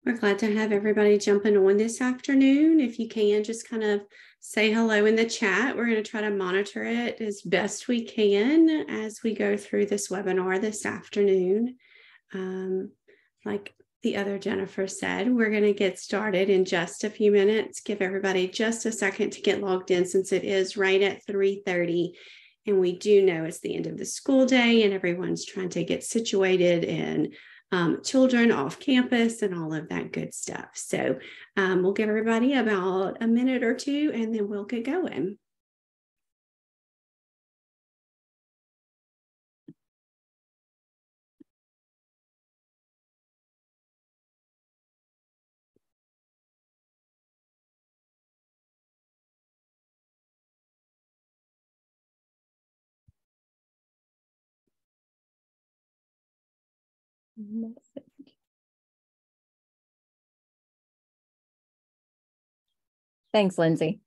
We're glad to have everybody jumping on this afternoon. If you can, just kind of say hello in the chat. We're going to try to monitor it as best we can as we go through this webinar this afternoon. Like the other Jennifer said, we're going to get started in just a few minutes. Give everybody just a second to get logged in since it is right at 3:30. And we do know it's the end of the school day and everyone's trying to get situated and children off campus and all of that good stuff. So we'll give everybody about a minute or two and then we'll get going. Thanks, Lindsay.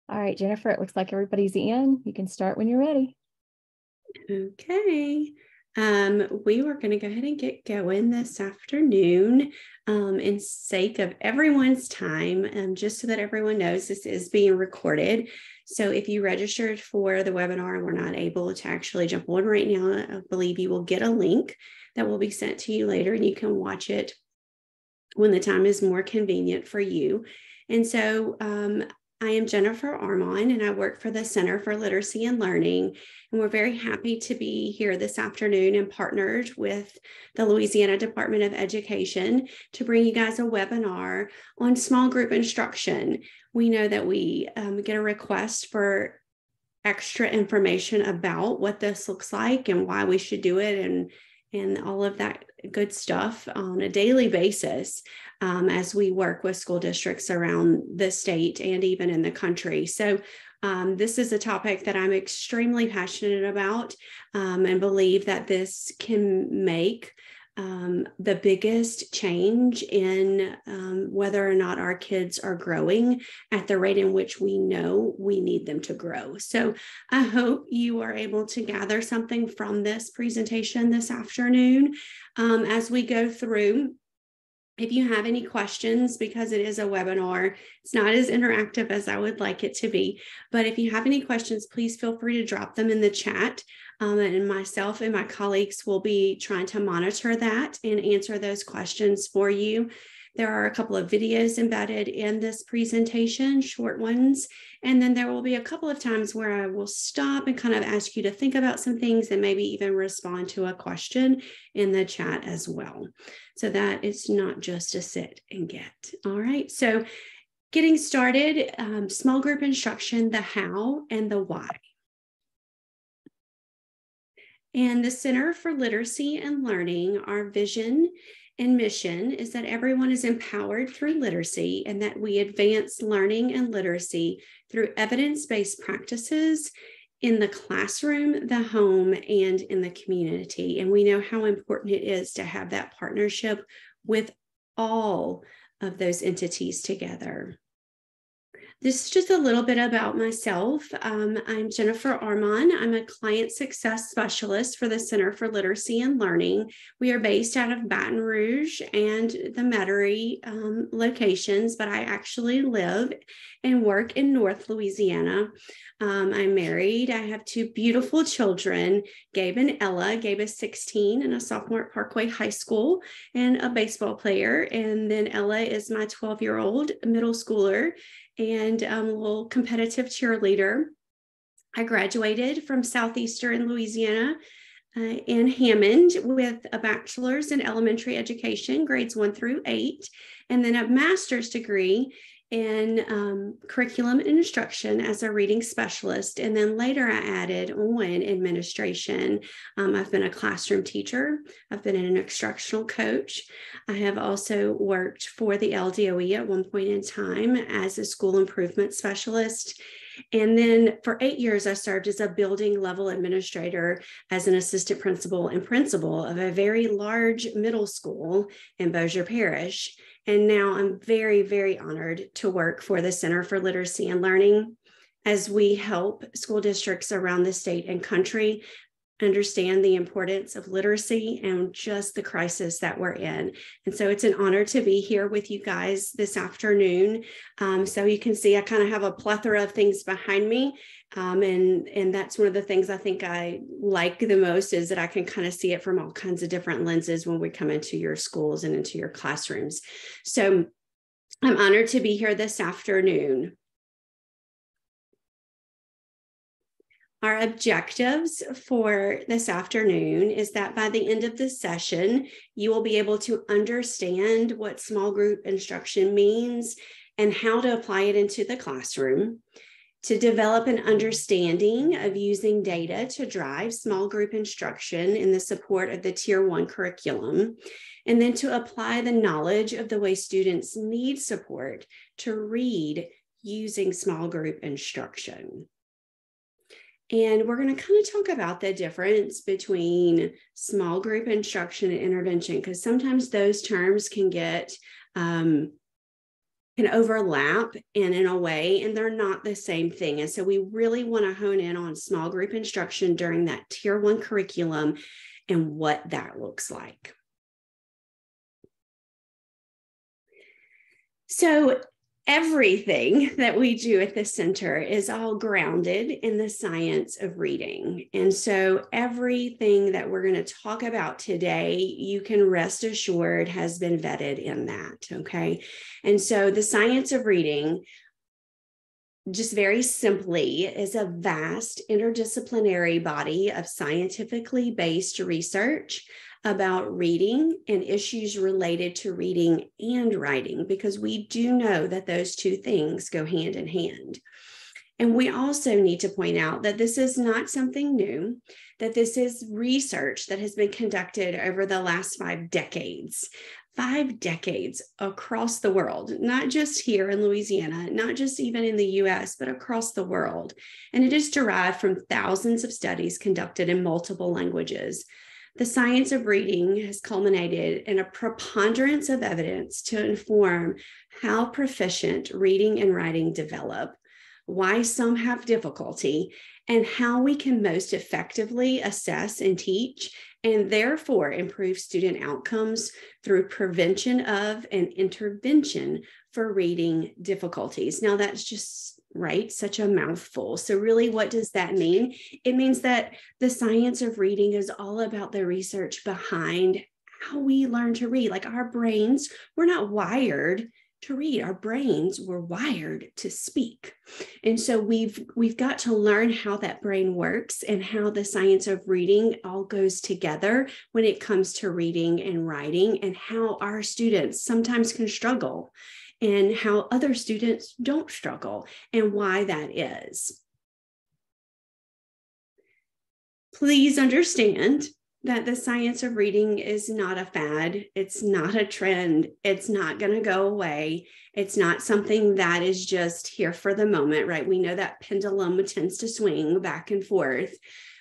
All right, Jennifer, it looks like everybody's in. You can start when you're ready. Okay. We were going to go ahead and get going this afternoon in sake of everyone's time, just so that everyone knows this is being recorded. So if you registered for the webinar and we're not able to actually jump on right now, I believe you will get a link that will be sent to you later and you can watch it when the time is more convenient for you. And so I am Jennifer Armon, and I work for the Center for Literacy and Learning. And we're very happy to be here this afternoon and partnered with the Louisiana Department of Education to bring you guys a webinar on small group instruction. We know that we get a request for extra information about what this looks like and why we should do it and all of that good stuff on a daily basis as we work with school districts around the state and even in the country. So this is a topic that I'm extremely passionate about and believe that this can make the biggest change in whether or not our kids are growing at the rate in which we know we need them to grow. So I hope you are able to gather something from this presentation this afternoon as we go through. If you have any questions, because it is a webinar, it's not as interactive as I would like it to be. But if you have any questions, please feel free to drop them in the chat. And myself and my colleagues will be trying to monitor that and answer those questions for you. There are a couple of videos embedded in this presentation, short ones. And then there will be a couple of times where I will stop and kind of ask you to think about some things and maybe even respond to a question in the chat as well. So that it's not just a sit and get. All right. So getting started, small group instruction, the how and the why. And the Center for Literacy and Learning, our vision and mission is that everyone is empowered through literacy and that we advance learning and literacy through evidence-based practices in the classroom, the home, and in the community. And we know how important it is to have that partnership with all of those entities together. This is just a little bit about myself. I'm Jennifer Armon. I'm a client success specialist for the Center for Literacy and Learning. We are based out of Baton Rouge and the Metairie locations, but I actually live and work in North Louisiana. I'm married. I have two beautiful children, Gabe and Ella. Gabe is 16 and a sophomore at Parkway High School and a baseball player. And then Ella is my 12-year-old middle schooler and a little competitive cheerleader. I graduated from Southeastern Louisiana in Hammond with a bachelor's in elementary education, grades 1 through 8, and then a master's degree in curriculum and instruction as a reading specialist. And then later I added on administration. I've been a classroom teacher. I've been an instructional coach. I have also worked for the LDOE at one point in time as a school improvement specialist. And then for 8 years, I served as a building level administrator as an assistant principal and principal of a very large middle school in Bossier Parish. And now I'm very, very honored to work for the Center for Literacy and Learning as we help school districts around the state and country understand the importance of literacy and just the crisis that we're in. And so it's an honor to be here with you guys this afternoon. So you can see I kind of have a plethora of things behind me. And that's one of the things I think I like the most, is that I can kind of see it from all kinds of different lenses when we come into your schools and into your classrooms. So I'm honored to be here this afternoon. Our objectives for this afternoon is that by the end of the session, you will be able to understand what small group instruction means and how to apply it into the classroom, to develop an understanding of using data to drive small group instruction in the support of the Tier 1 curriculum, and then to apply the knowledge of the way students need support to read using small group instruction. And we're going to kind of talk about the difference between small group instruction and intervention, because sometimes those terms can get can overlap in a way, and they're not the same thing. And so we really want to hone in on small group instruction during that Tier 1 curriculum and what that looks like. So everything that we do at the center is all grounded in the science of reading. And so everything that we're going to talk about today, you can rest assured has been vetted in that, okay? And so the science of reading, just very simply, is a vast interdisciplinary body of scientifically based research about reading and issues related to reading and writing, because we do know that those two things go hand in hand. And we also need to point out that this is not something new, that this is research that has been conducted over the last 5 decades. 5 decades across the world, not just here in Louisiana, not just even in the US, but across the world. And it is derived from thousands of studies conducted in multiple languages. The science of reading has culminated in a preponderance of evidence to inform how proficient reading and writing develop, why some have difficulty, and how we can most effectively assess and teach, and therefore improve student outcomes through prevention of and intervention for reading difficulties. Now, that's just right, such a mouthful. So really, what does that mean? It means that the science of reading is all about the research behind how we learn to read. Like our brains, we're not wired to read. Our brains were wired to speak. And so we've got to learn how that brain works and how the science of reading all goes together when it comes to reading and writing, and how our students sometimes can struggle and how other students don't struggle, and why that is. Please understand that the science of reading is not a fad. It's not a trend. It's not going to go away. It's not something that is just here for the moment, right? We know that pendulum tends to swing back and forth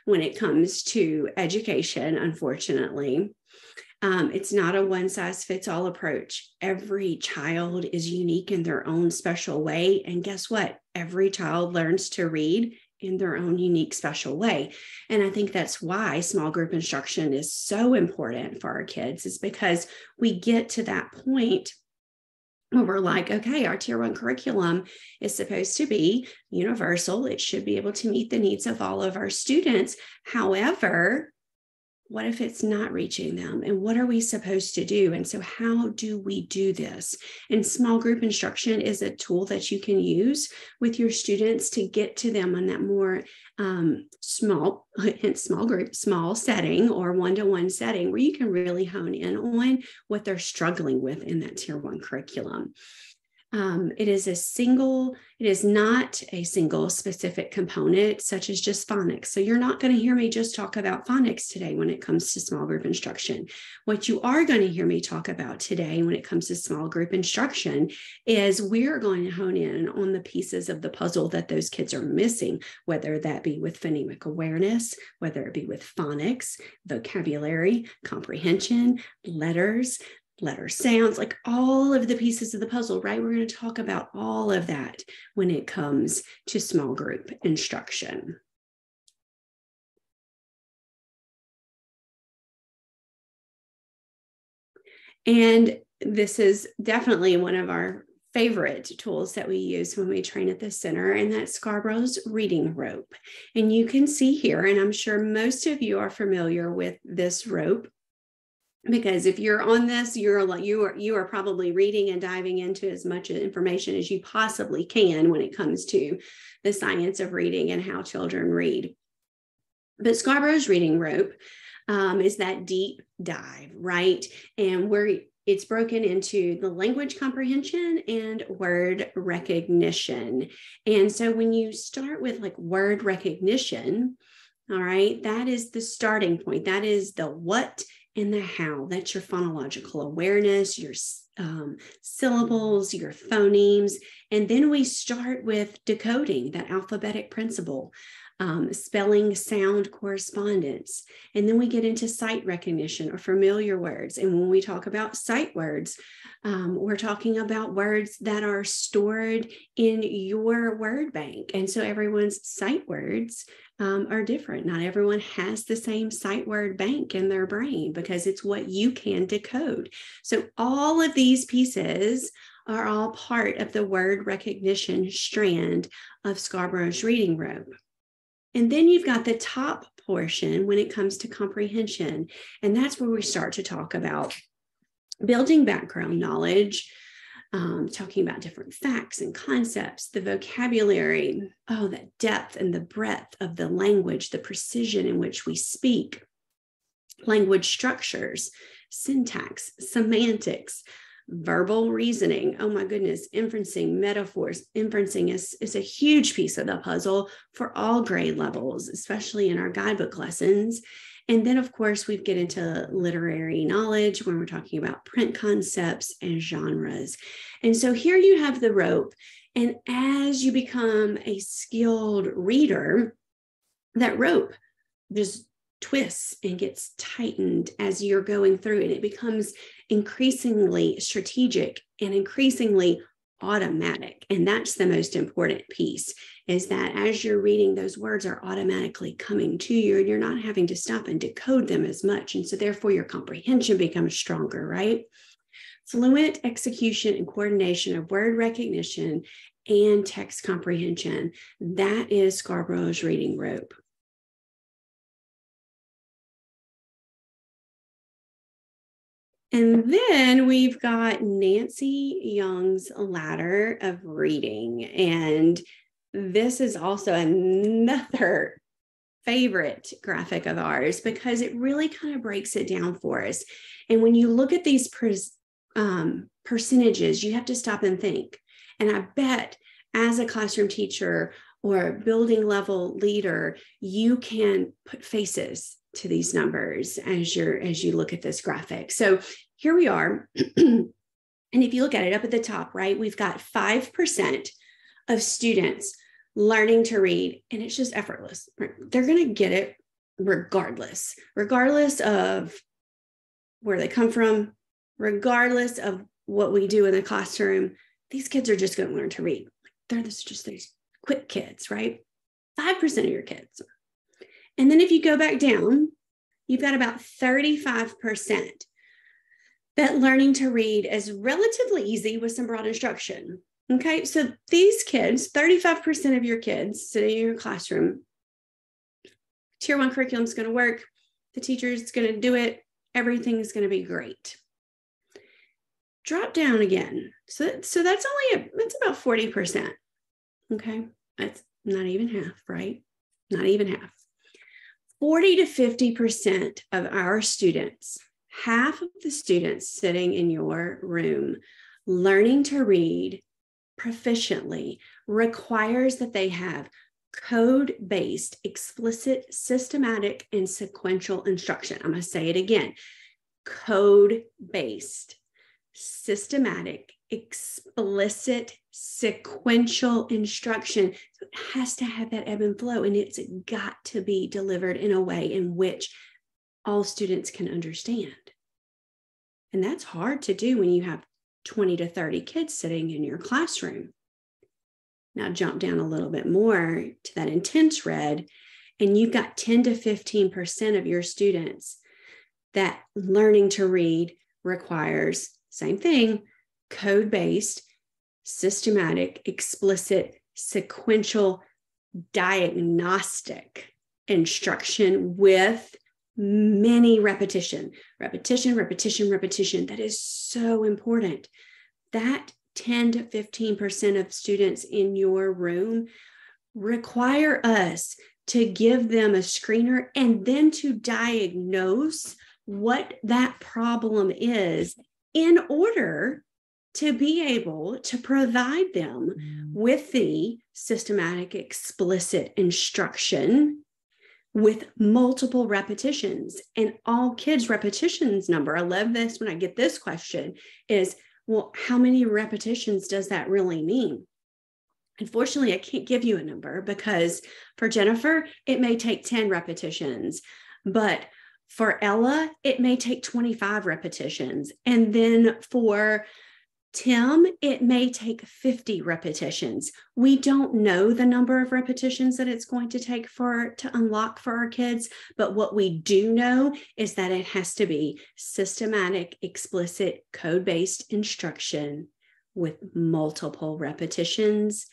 when it comes to education, unfortunately. It's not a one-size-fits-all approach. Every child is unique in their own special way. And guess what? Every child learns to read in their own unique special way. And I think that's why small group instruction is so important for our kids, is because we get to that point where we're like, okay, our Tier 1 curriculum is supposed to be universal. It should be able to meet the needs of all of our students. However, what if it's not reaching them? And what are we supposed to do? And so how do we do this? And small group instruction is a tool that you can use with your students to get to them on that more small group, small setting, or one-to-one setting, where you can really hone in on what they're struggling with in that Tier 1 curriculum. It is not a single specific component, such as just phonics. So you're not going to hear me just talk about phonics today when it comes to small group instruction. What you are going to hear me talk about today when it comes to small group instruction is we're going to hone in on the pieces of the puzzle that those kids are missing, whether that be with phonemic awareness, whether it be with phonics, vocabulary, comprehension, letters, letter sounds, like all of the pieces of the puzzle, right? We're going to talk about all of that when it comes to small group instruction. And this is definitely one of our favorite tools that we use when we train at the center, and that's Scarborough's reading rope. And you can see here, and I'm sure most of you are familiar with this rope, because if you're on this, you are probably reading and diving into as much information as you possibly can when it comes to the science of reading and how children read. But Scarborough's reading rope is that deep dive, right? And it's broken into the language comprehension and word recognition. And so when you start with like word recognition, all right, that is the starting point. That is the what and the how. That's your phonological awareness, your syllables, your phonemes. And then we start with decoding, that alphabetic principle, spelling sound correspondence. And then we get into sight recognition or familiar words. And when we talk about sight words, we're talking about words that are stored in your word bank. And so everyone's sight words are different. Not everyone has the same sight word bank in their brain because it's what you can decode. So all of these pieces are all part of the word recognition strand of Scarborough's reading rope. And then you've got the top portion when it comes to comprehension. And that's where we start to talk about building background knowledge, talking about different facts and concepts, the vocabulary, the depth and the breadth of the language, the precision in which we speak, language structures, syntax, semantics, verbal reasoning. Oh my goodness, inferencing, metaphors. Inferencing is a huge piece of the puzzle for all grade levels, especially in our guidebook lessons. And then, of course, we get into literary knowledge when we're talking about print concepts and genres. And so here you have the rope. And as you become a skilled reader, that rope just twists and gets tightened as you're going through, and it becomes increasingly strategic and increasingly automatic. And that's the most important piece, is that as you're reading, those words are automatically coming to you and you're not having to stop and decode them as much. And so therefore your comprehension becomes stronger, right? Fluent execution and coordination of word recognition and text comprehension. That is Scarborough's reading rope. And then we've got Nancy Young's ladder of reading. And this is also another favorite graphic of ours because it really kind of breaks it down for us. And when you look at these percentages, you have to stop and think. And I bet as a classroom teacher or building level leader, you can put faces to these numbers as you look at this graphic. So here we are. And if you look at it up at the top, right, we've got 5% of students learning to read, and it's just effortless. Right? They're going to get it regardless of where they come from, regardless of what we do in the classroom. These kids are just going to learn to read. They're just these quick kids, right? 5% of your kids. And then if you go back down, you've got about 35% that learning to read is relatively easy with some broad instruction. Okay, so these kids, 35% of your kids sitting in your classroom, Tier 1 curriculum is going to work. The teacher is going to do it. Everything is going to be great. Drop down again. So that's about 40%. Okay, that's not even half, right? Not even half. 40 to 50% of our students, half of the students sitting in your room learning to read proficiently requires that they have code-based, explicit, systematic, and sequential instruction. I'm going to say it again. Code-based, systematic, explicit, sequential instruction. So it has to have that ebb and flow, and it's got to be delivered in a way in which all students can understand. And that's hard to do when you have 20 to 30 kids sitting in your classroom. Now jump down a little bit more to that intense red, and you've got 10 to 15% of your students that learning to read requires, same thing, code-based, systematic, explicit, sequential, diagnostic instruction with many repetition. That is so important. That 10 to 15% of students in your room require us to give them a screener and then to diagnose what that problem is in order to be able to provide them with the systematic, explicit instruction with multiple repetitions. And all kids' repetitions number, I love this when I get this question, is, well, how many repetitions does that really mean? Unfortunately, I can't give you a number because for Jennifer, it may take 10 repetitions, but for Ella, it may take 25 repetitions. And then for Tim, it may take 50 repetitions. We don't know the number of repetitions that it's going to take to unlock for our kids, but what we do know is that it has to be systematic, explicit, code-based instruction with multiple repetitions,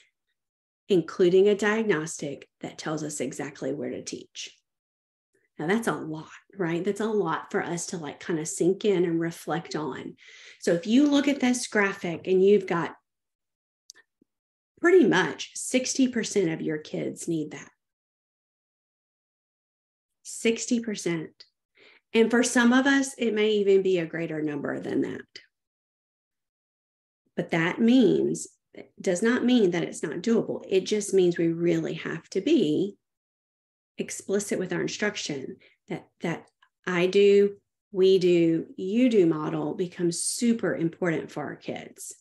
including a diagnostic that tells us exactly where to teach. Now that's a lot, right? That's a lot for us to kind of sink in and reflect on. So if you look at this graphic and you've got pretty much 60% of your kids need that. 60%. And for some of us, it may even be a greater number than that. But that does not mean that it's not doable. It just means we really have to be explicit with our instruction. That I do, we do, you do model becomes super important for our kids.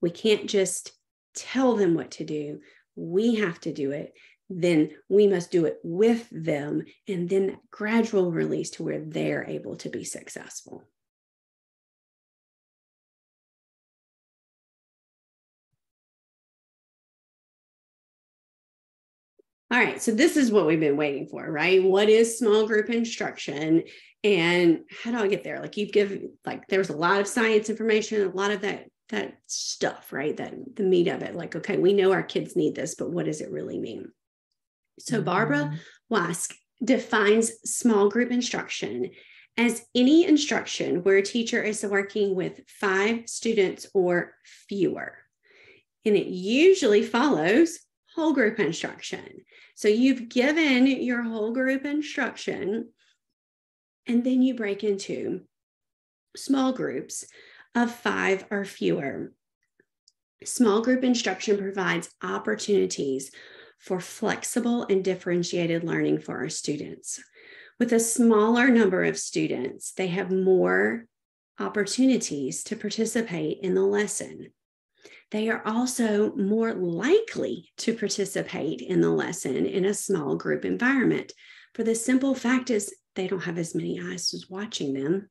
We can't just tell them what to do. We have to do it. Then we must do it with them, and then that gradual release to where they're able to be successful. All right, so this is what we've been waiting for, right? What is small group instruction and how do I get there? You've given, there's a lot of science information, a lot of that stuff, right? That the meat of it, okay, we know our kids need this, but what does it really mean? So Barbara Wask defines small group instruction as any instruction where a teacher is working with 5 students or fewer. And it usually follows whole group instruction. So you've given your whole group instruction, and then you break into small groups of 5 or fewer. Small group instruction provides opportunities for flexible and differentiated learning for our students. With a smaller number of students, they have more opportunities to participate in the lesson. They are also more likely to participate in the lesson in a small group environment. For the simple fact is they don't have as many eyes watching them.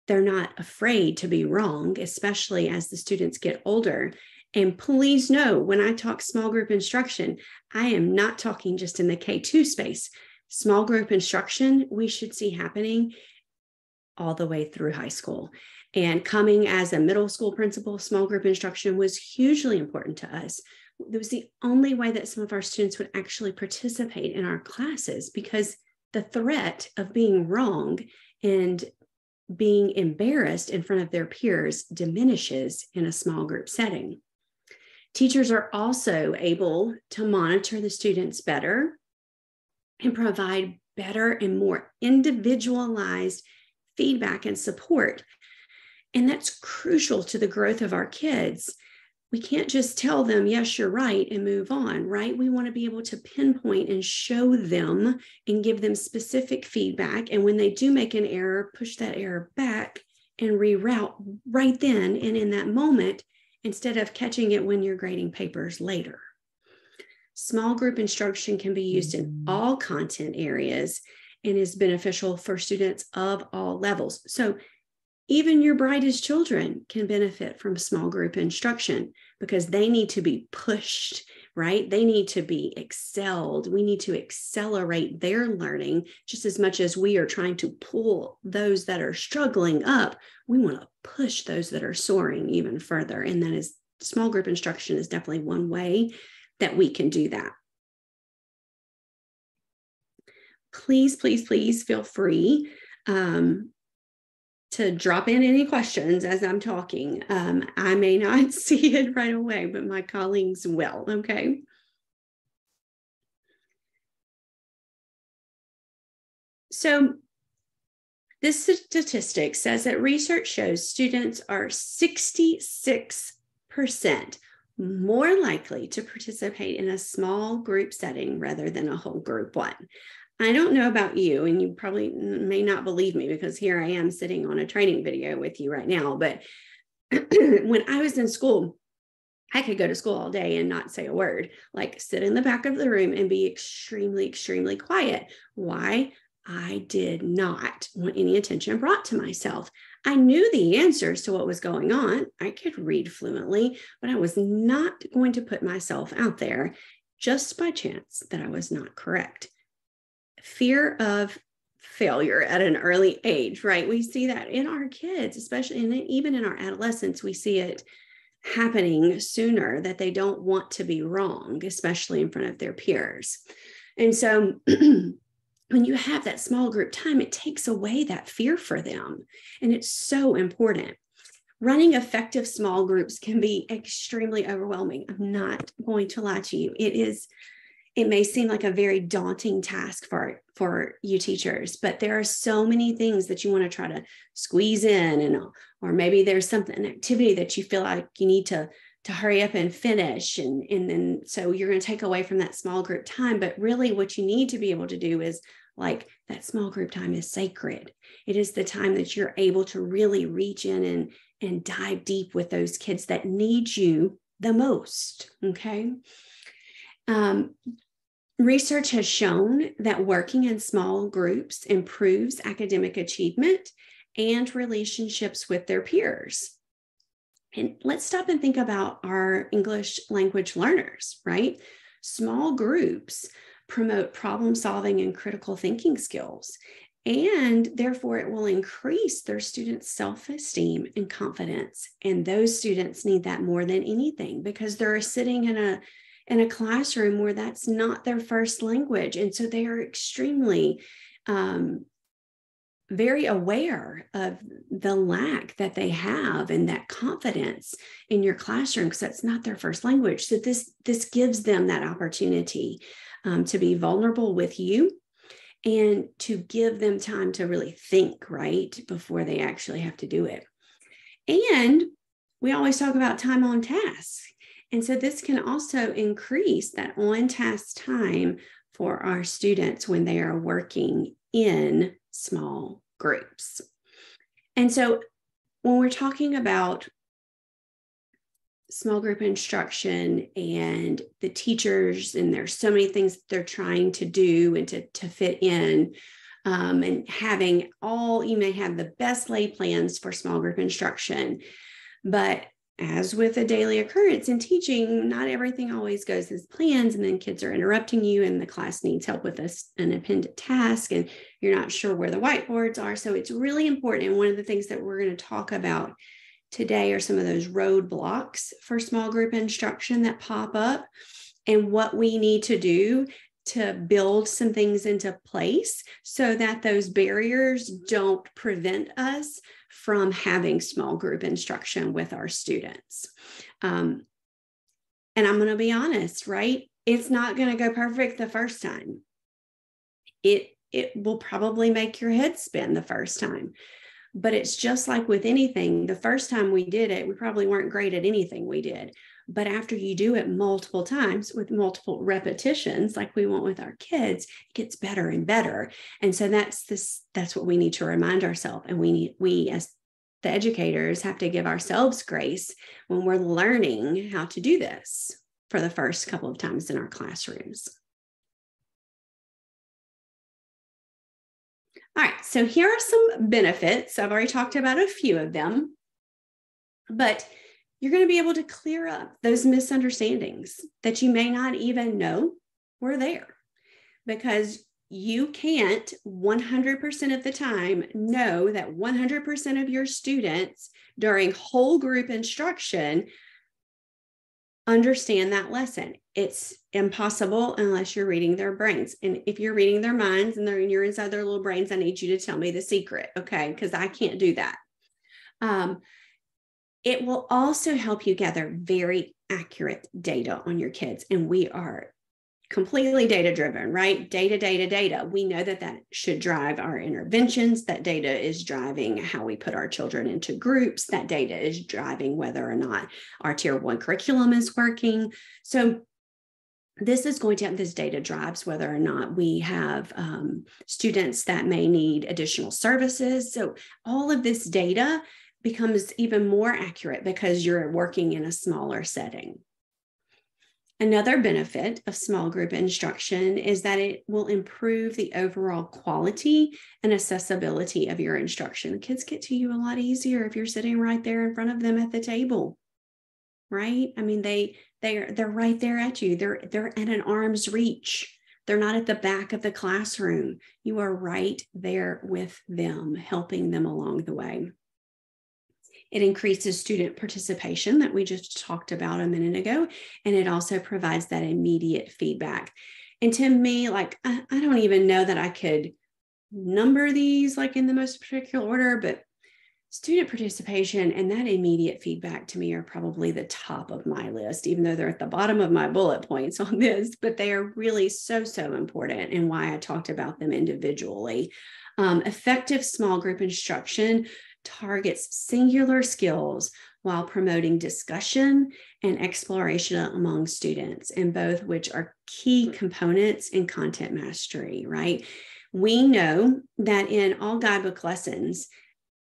They're not afraid to be wrong, especially as the students get older. And please know, when I talk small group instruction, I am not talking just in the K2 space. Small group instruction, we should see happening all the way through high school. And coming as a middle school principal, small group instruction was hugely important to us. It was the only way that some of our students would actually participate in our classes, because the threat of being wrong and being embarrassed in front of their peers diminishes in a small group setting. Teachers are also able to monitor the students better and provide better and more individualized feedback and support. And that's crucial to the growth of our kids. we can't just tell them, yes, you're right, and move on, right? We want to be able to pinpoint and show them and give them specific feedback. And when they do make an error, push that error back and reroute right then and in that moment, instead of catching it when you're grading papers later. Small group instruction can be used in all content areas and is beneficial for students of all levels. So even your brightest children can benefit from small group instruction because they need to be pushed, right? They need to be excelled. We need to accelerate their learning just as much as we are trying to pull those that are struggling up. We want to push those that are soaring even further. And that is small group instruction is definitely one way that we can do that. Please, please, please feel free to drop in any questions as I'm talking. I may not see it right away, but my colleagues will, okay? So this statistic says that research shows students are 66% more likely to participate in a small group setting rather than a whole group one. I don't know about you, and you probably may not believe me because here I am sitting on a training video with you right now. But when I was in school, I could go to school all day and not say a word, like sit in the back of the room and be extremely, extremely quiet. Why? I did not want any attention brought to myself. I knew the answers to what was going on. I could read fluently, but I was not going to put myself out there just by chance that I was not correct. Fear of failure at an early age, right? We see that in our kids, especially, and even in our adolescents, we see it happening sooner, that they don't want to be wrong, especially in front of their peers. And so when you have that small group time, it takes away that fear for them. And it's so important. Running effective small groups can be extremely overwhelming. I'm not going to lie to you. It may seem like a very daunting task for you teachers, but there are so many things that you want to try to squeeze in, or maybe there's an activity that you feel like you need to hurry up and finish. And then so you're going to take away from that small group time. But really what you need to be able to do is, like, that small group time is sacred. It is the time that you're able to really reach in and dive deep with those kids that need you the most. Okay. Research has shown that working in small groups improves academic achievement and relationships with their peers. And let's stop and think about our English language learners, right? Small groups promote problem solving and critical thinking skills, and therefore it will increase their students' self-esteem and confidence. And those students need that more than anything because they're sitting in a classroom where that's not their first language. And so they are extremely very aware of the lack that they have and that confidence in your classroom because that's not their first language. So this gives them that opportunity to be vulnerable with you and to give them time to really think, right, before they actually have to do it. And we always talk about time on task. And so this can also increase that on-task time for our students when they are working in small groups. And so when we're talking about small group instruction and the teachers, and there's so many things they're trying to do and to fit in, and having you may have the best laid plans for small group instruction, but as with a daily occurrence in teaching, not everything always goes as planned, and then kids are interrupting you and the class needs help with an appended task and you're not sure where the whiteboards are. So it's really important. And one of the things that we're going to talk about today are some of those roadblocks for small group instruction that pop up and what we need to do to build some things into place so that those barriers don't prevent us from having small group instruction with our students. And I'm going to be honest, right? It's not going to go perfect the first time. It will probably make your head spin the first time. But it's just like with anything, the first time we did it, we probably weren't great at anything we did. But after you do it multiple times with multiple repetitions, like we want with our kids, it gets better and better. And so that's what we need to remind ourselves. And we as the educators have to give ourselves grace when we're learning how to do this for the first couple of times in our classrooms. All right, so here are some benefits. I've already talked about a few of them, but you're going to be able to clear up those misunderstandings that you may not even know were there, because you can't 100% of the time know that 100% of your students during whole group instruction understand that lesson. It's impossible unless you're reading their brains. And if you're reading their minds and you're inside their little brains, I need you to tell me the secret, okay? Because I can't do that. It will also help you gather very accurate data on your kids. And we are completely data-driven, right? Data. We know that should drive our interventions. That data is driving how we put our children into groups. That data is driving whether or not our Tier 1 curriculum is working. So this data drives whether or not we have students that may need additional services. So all of this data becomes even more accurate because you're working in a smaller setting. Another benefit of small group instruction is that it will improve the overall quality and accessibility of your instruction. Kids get to you a lot easier if you're sitting right there in front of them at the table, right? I mean, they're right there at you. They're at an arm's reach. They're not at the back of the classroom. You are right there with them, helping them along the way. It increases student participation that we just talked about a minute ago, and it also provides that immediate feedback. And to me, like, I don't even know that I could number these like in the most particular order, but student participation and that immediate feedback to me are probably the top of my list, even though they're at the bottom of my bullet points on this, but they are really so important, and why I talked about them individually. Effective small group instruction targets singular skills while promoting discussion and exploration among students, and both which are key components in content mastery, right? We know that in all guidebook lessons,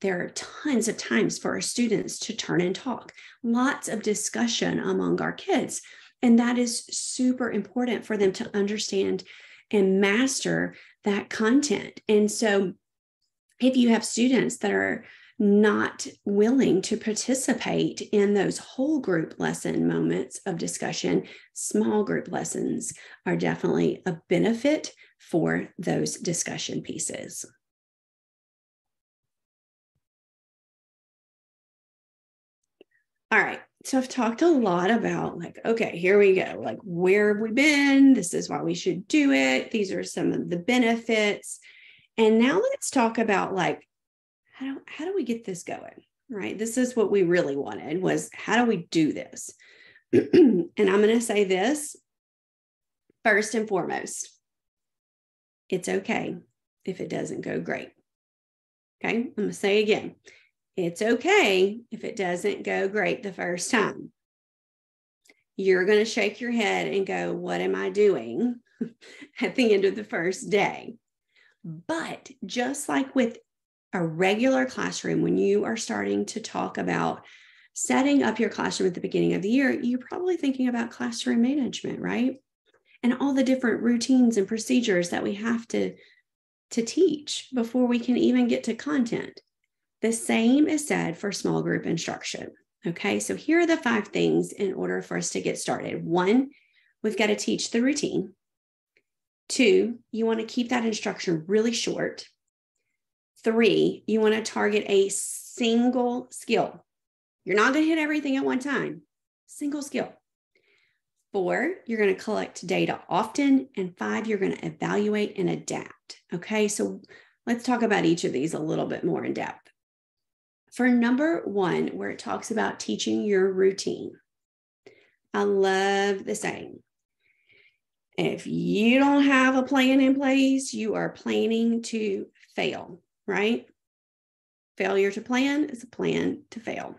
there are tons of times for our students to turn and talk, lots of discussion among our kids. And that is super important for them to understand and master that content. And so if you have students that are not willing to participate in those whole group lesson moments of discussion, small group lessons are definitely a benefit for those discussion pieces. All right, so I've talked a lot about like, okay, here we go. Like, where have we been? This is why we should do it. These are some of the benefits. And now let's talk about like, how do we get this going, right? This is what we really wanted, was how do we do this? And I'm going to say this first and foremost. It's okay if it doesn't go great. Okay, I'm going to say again. It's okay if it doesn't go great the first time. You're going to shake your head and go, what am I doing at the end of the first day? But just like with a regular classroom, when you are starting to talk about setting up your classroom at the beginning of the year, you're probably thinking about classroom management, right? And all the different routines and procedures that we have to teach before we can even get to content. The same is said for small group instruction. Okay, so here are the 5 things in order for us to get started. 1, we've got to teach the routine. 2, you want to keep that instruction really short. 3, you want to target a single skill. You're not going to hit everything at one time. Single skill. 4, you're going to collect data often. And 5, you're going to evaluate and adapt. Okay, so let's talk about each of these a little bit more in depth. For number 1, where it talks about teaching your routine, I love the saying, if you don't have a plan in place, you are planning to fail, right? Failure to plan is a plan to fail.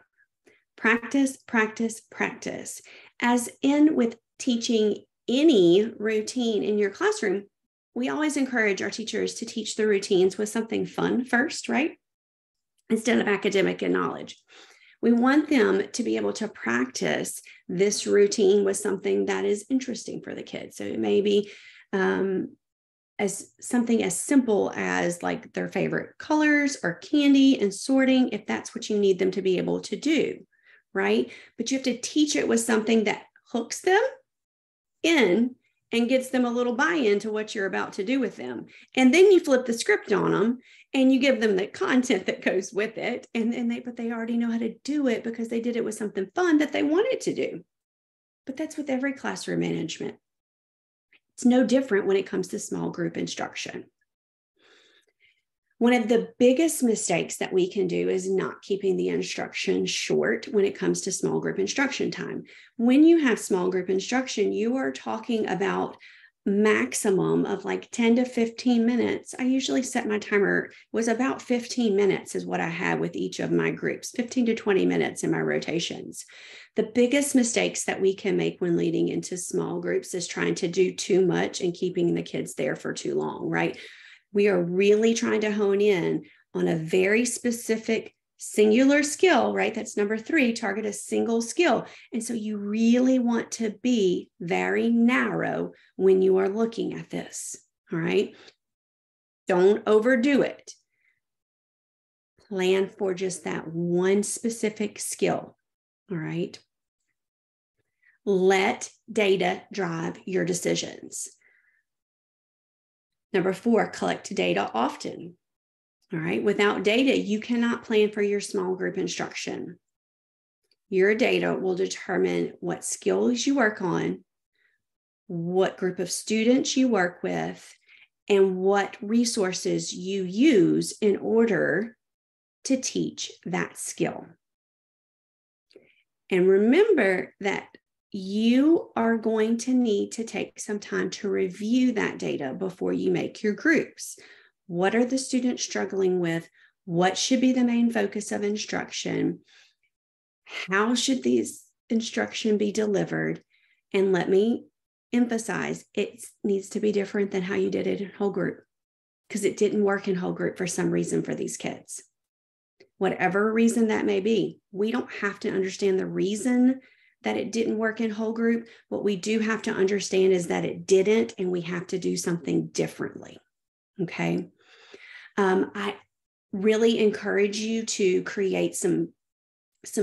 Practice, practice, practice. As in with teaching any routine in your classroom, we always encourage our teachers to teach the routines with something fun first, right? Instead of academic and knowledge. We want them to be able to practice this routine with something that is interesting for the kids. So it may be as something as simple as like their favorite colors or candy and sorting, if that's what you need them to be able to do, right? But you have to teach it with something that hooks them in and gets them a little buy-in to what you're about to do with them. And then you flip the script on them and you give them the content that goes with it. But they already know how to do it because they did it with something fun that they wanted to do. But that's with every classroom management. It's no different when it comes to small group instruction. One of the biggest mistakes that we can do is not keeping the instruction short when it comes to small group instruction time. When you have small group instruction, you are talking about maximum of like 10 to 15 minutes. I usually set my timer was about 15 minutes is what I had with each of my groups, 15 to 20 minutes in my rotations. The biggest mistakes that we can make when leading into small groups is trying to do too much and keeping the kids there for too long, right? We are really trying to hone in on a very specific singular skill, right? That's number 3, target a single skill. And so you really want to be very narrow when you are looking at this, all right? Don't overdo it. Plan for just that one specific skill, all right? Let data drive your decisions. Number 4, collect data often. All right. Without data, you cannot plan for your small group instruction. Your data will determine what skills you work on, what group of students you work with, and what resources you use in order to teach that skill. And remember that you are going to need to take some time to review that data before you make your groups. What are the students struggling with? What should be the main focus of instruction? How should these instruction be delivered? And let me emphasize, it needs to be different than how you did it in whole group, because it didn't work in whole group for some reason for these kids. Whatever reason that may be, we don't have to understand the reason that it didn't work in whole group. What we do have to understand is that it didn't, and we have to do something differently. Okay. I really encourage you to create some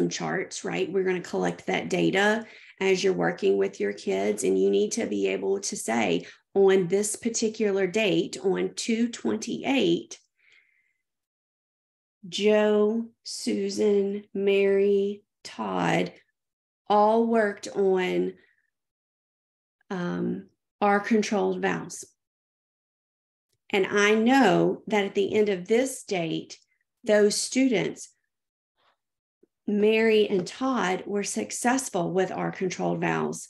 charts, right? We're going to collect that data as you're working with your kids, and you need to be able to say on this particular date, on 2/28, Joe, Susan, Mary, Todd all worked on our controlled vowels. And I know that at the end of this date, those students, Mary and Todd, were successful with our controlled vowels,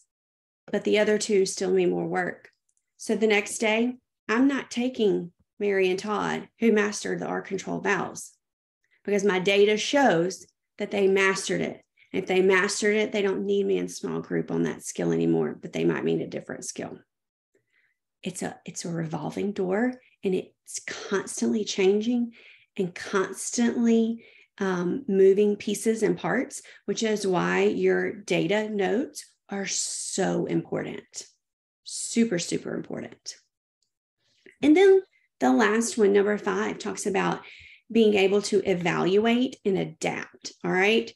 but the other 2 still need more work. So the next day, I'm not taking Mary and Todd, who mastered the R controlled vowels, because my data shows that they mastered it. And if they mastered it, they don't need me in small group on that skill anymore, but they might mean a different skill. It's a revolving door, and it's constantly changing and constantly moving pieces and parts, which is why your data notes are so important. Super, super important. And then the last one, number 5, talks about being able to evaluate and adapt. All right.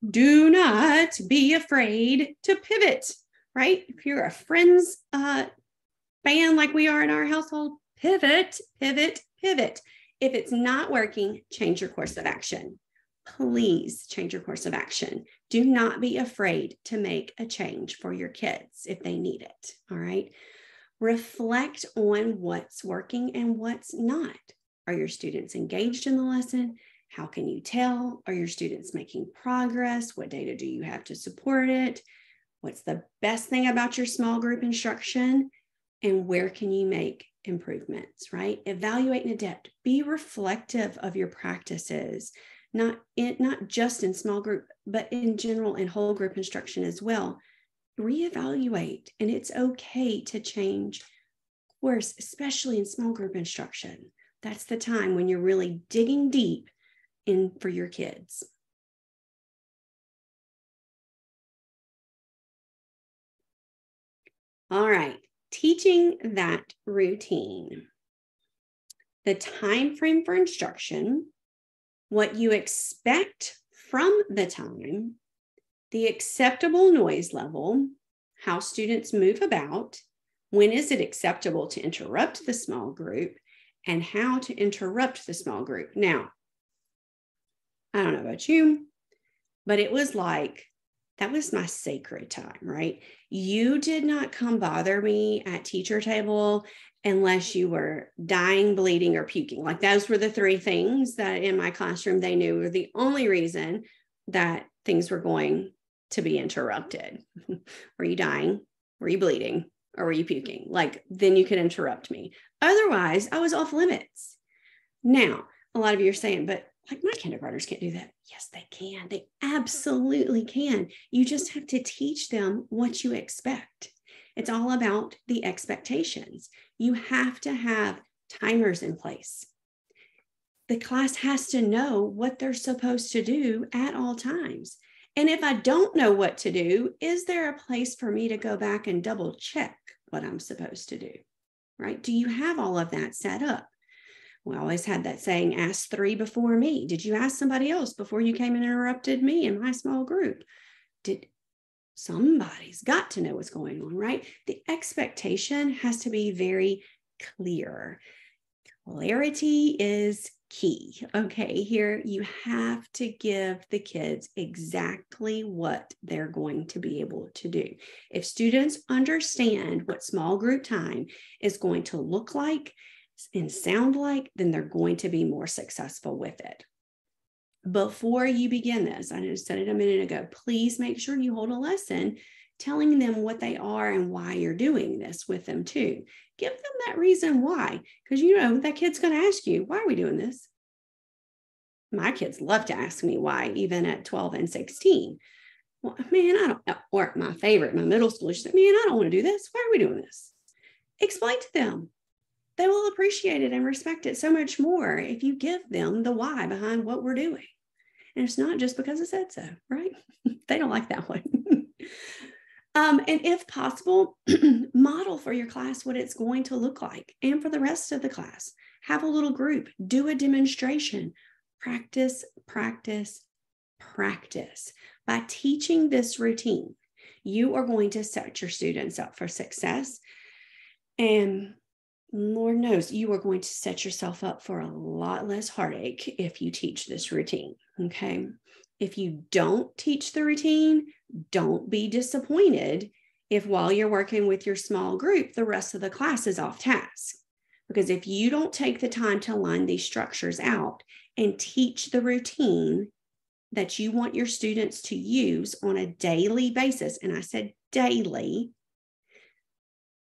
Do not be afraid to pivot, right? If you're a Friends fan like we are in our household, pivot, pivot, pivot. If it's not working, change your course of action. Please change your course of action. Do not be afraid to make a change for your kids if they need it. All right. Reflect on what's working and what's not. Are your students engaged in the lesson? How can you tell? Are your students making progress? What data do you have to support it? What's the best thing about your small group instruction? And where can you make improvements, right? Evaluate and adapt. Be reflective of your practices, not just in small group, but in general in whole group instruction as well. reevaluate, and it's okay to change course, especially in small group instruction. That's the time when you're really digging deep in for your kids. All right, teaching that routine. The time frame for instruction, what you expect from the time, the acceptable noise level, how students move about, when is it acceptable to interrupt the small group, and how to interrupt the small group. Now, I don't know about you, but it was like, that was my sacred time, right? You did not come bother me at teacher table unless you were dying, bleeding, or puking. Like those were the three things that in my classroom they knew were the only reason that things were going to be interrupted. Were you dying? Were you bleeding? Or were you puking? Like, then you could interrupt me. Otherwise, I was off limits. Now, a lot of you are saying, but like my kindergartners can't do that. Yes, they can. They absolutely can. You just have to teach them what you expect. It's all about the expectations. You have to have timers in place. The class has to know what they're supposed to do at all times. And if I don't know what to do, is there a place for me to go back and double check what I'm supposed to do? Right? Do you have all of that set up? We always had that saying, ask three before me. Did you ask somebody else before you came and interrupted me in my small group? Somebody's got to know what's going on, right? The expectation has to be very clear. Clarity is key. Okay, here you have to give the kids exactly what they're going to be able to do. If students understand what small group time is going to look like and sound like, then they're going to be more successful with it. Before you begin this, I just said it a minute ago, please make sure you hold a lesson telling them what they are and why you're doing this with them too. Give them that reason why, because you know that kid's going to ask you, why are we doing this? My kids love to ask me why, even at 12 and 16. Well, man, I don't, or my favorite, my middle school, she said, man, I don't want to do this. Why are we doing this? Explain to them. They will appreciate it and respect it so much more if you give them the why behind what we're doing. And it's not just because it said so, right? They don't like that one. And if possible, model for your class what it's going to look like. And for the rest of the class, have a little group, do a demonstration, practice, practice, practice. By teaching this routine, you are going to set your students up for success. And Lord knows you are going to set yourself up for a lot less heartache if you teach this routine, okay? If you don't teach the routine, don't be disappointed if while you're working with your small group, the rest of the class is off task. Because if you don't take the time to line these structures out and teach the routine that you want your students to use on a daily basis, and I said daily,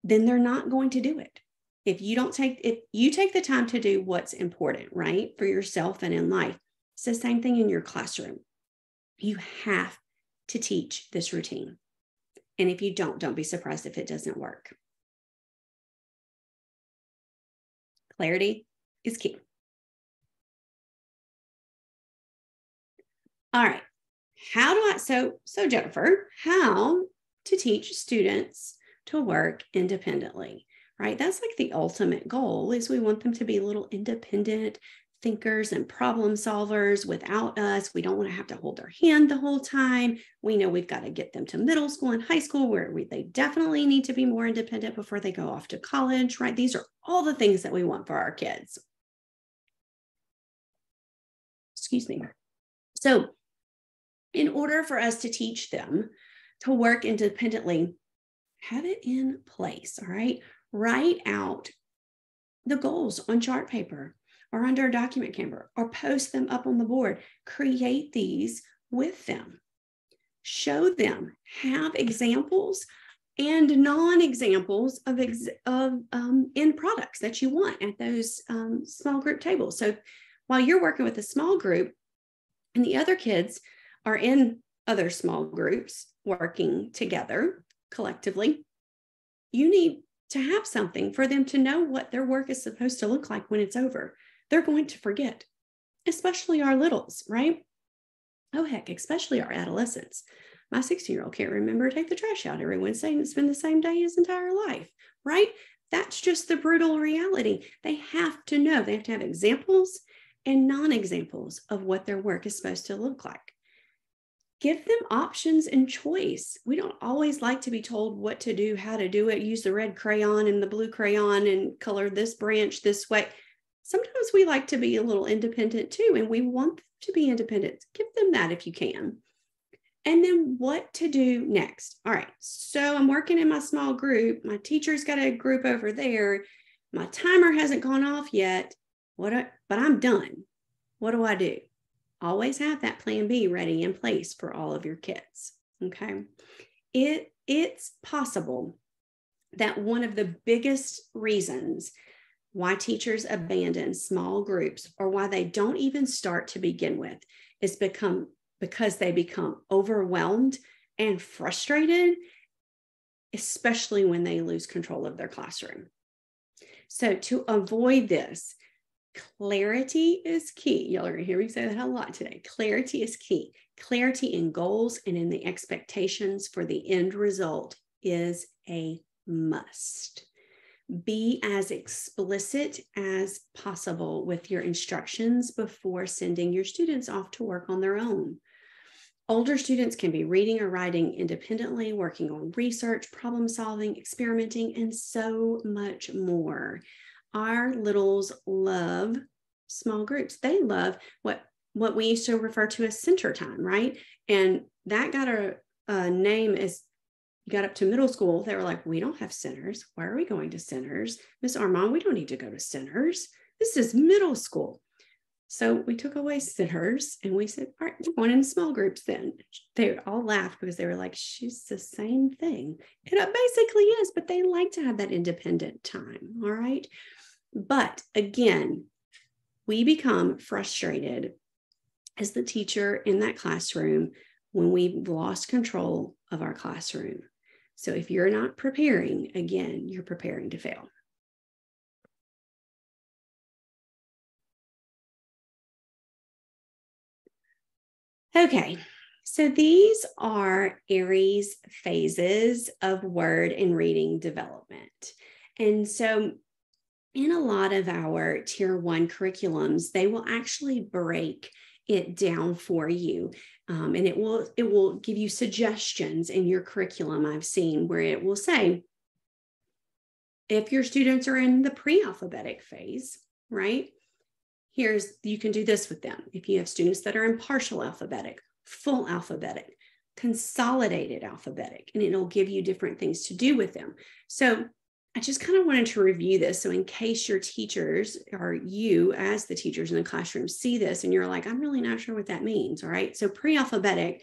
then they're not going to do it. If you take the time to do what's important, right, for yourself and in life, it's the same thing in your classroom. You have to teach this routine. And if you don't be surprised if it doesn't work. Clarity is key. All right. So Jennifer, how to teach students to work independently, right? That's like the ultimate goal is we want them to be little independent thinkers and problem solvers without us. We don't want to have to hold their hand the whole time. We know we've got to get them to middle school and high school where they definitely need to be more independent before they go off to college, right? These are all the things that we want for our kids. Excuse me. So in order for us to teach them to work independently, have it in place, all right? Write out the goals on chart paper or under a document camera or post them up on the board. Create these with them. Show them. Have examples and non-examples of end products that you want at those small group tables. So while you're working with a small group and the other kids are in other small groups working together, collectively, you need to have something for them to know what their work is supposed to look like when it's over. They're going to forget, especially our littles, right? Oh, heck, especially our adolescents. My 16-year-old can't remember to take the trash out every Wednesday, and it's been the same day his entire life, right? That's just the brutal reality. They have to know. They have to have examples and non-examples of what their work is supposed to look like. Give them options and choice. We don't always like to be told what to do, how to do it, use the red crayon and the blue crayon and color this branch this way. Sometimes we like to be a little independent too, and we want them to be independent. Give them that if you can. And then what to do next. All right, so I'm working in my small group. My teacher's got a group over there. My timer hasn't gone off yet, but I'm done. What do I do? Always have that plan B ready in place for all of your kids, okay? It's possible that one of the biggest reasons why teachers abandon small groups, or why they don't even start to begin with, is because they become overwhelmed and frustrated, especially when they lose control of their classroom. So to avoid this, clarity is key. Y'all are going to hear me say that a lot today. Clarity is key. Clarity in goals and in the expectations for the end result is a must. Be as explicit as possible with your instructions before sending your students off to work on their own. Older students can be reading or writing independently, working on research, problem solving, experimenting, and so much more. Our littles love small groups. They love what we used to refer to as center time, right? And that got a name as you got up to middle school. They were like, we don't have centers. Why are we going to centers? Miss Armand, we don't need to go to centers. This is middle school. So we took away centers and we said, all right, we're going in small groups then. They all laughed because they were like, she's the same thing. It basically is, but they like to have that independent time, all right? But again, we become frustrated as the teacher in that classroom when we've lost control of our classroom. So if you're not preparing, again, you're preparing to fail. Okay, so these are Aries phases of word and reading development. And so in a lot of our Tier 1 curriculums, they will actually break it down for you. And it will give you suggestions in your curriculum. I've seen where it will say, if your students are in the pre-alphabetic phase, right? You can do this with them. If you have students that are in partial alphabetic, full alphabetic, consolidated alphabetic, and it'll give you different things to do with them. So I just kind of wanted to review this. So in case your teachers or you as the teachers in the classroom see this and you're like, I'm really not sure what that means. All right. So pre-alphabetic,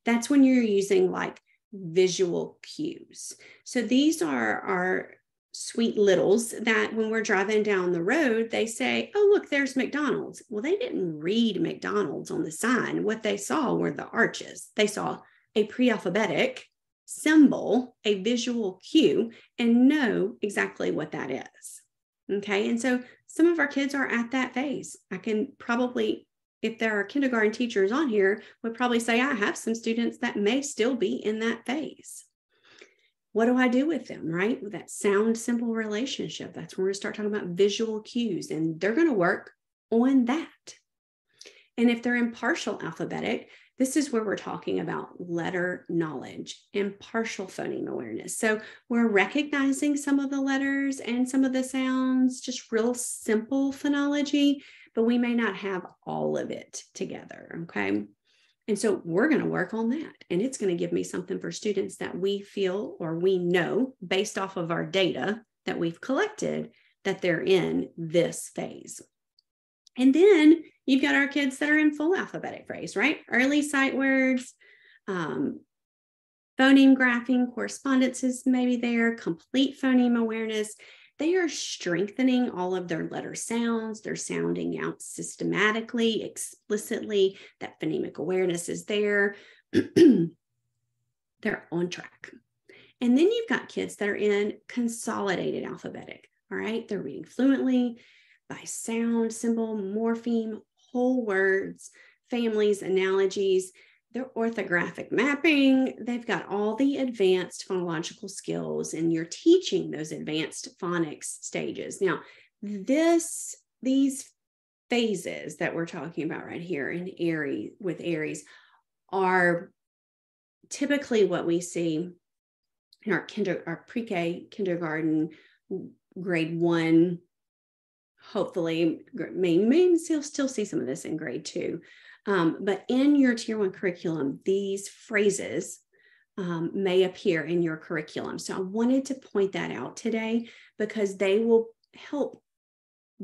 that's when you're using like visual cues. So these are our sweet littles that when we're driving down the road, they say, oh, look, there's McDonald's. Well, they didn't read McDonald's on the sign. What they saw were the arches. They saw a pre-alphabetic symbol, a visual cue, and know exactly what that is. Okay. And so some of our kids are at that phase. I can probably, if there are kindergarten teachers on here, would probably say I have some students that may still be in that phase. What do I do with them, right? With that sound simple relationship, that's when we're going to start talking about visual cues, and they're going to work on that. And if they're in partial alphabetic, this is where we're talking about letter knowledge and partial phoneme awareness. So we're recognizing some of the letters and some of the sounds, just real simple phonology, but we may not have all of it together, okay? And so we're going to work on that. And it's going to give me something for students that we feel or we know based off of our data that we've collected that they're in this phase. And then you've got our kids that are in full alphabetic phase, right? Early sight words, phoneme graphing, correspondences maybe there, complete phoneme awareness. They are strengthening all of their letter sounds. They're sounding out systematically, explicitly. That phonemic awareness is there. They're on track. And then you've got kids that are in consolidated alphabetic. All right. They're reading fluently by sound, symbol, morpheme, whole words, families, analogies, their orthographic mapping. They've got all the advanced phonological skills, and you're teaching those advanced phonics stages. Now, these phases that we're talking about right here in Aries are typically what we see in our pre-K, kindergarten, grade 1, hopefully may still see some of this in grade 2. But in your tier 1 curriculum, these phrases may appear in your curriculum. So I wanted to point that out today because they will help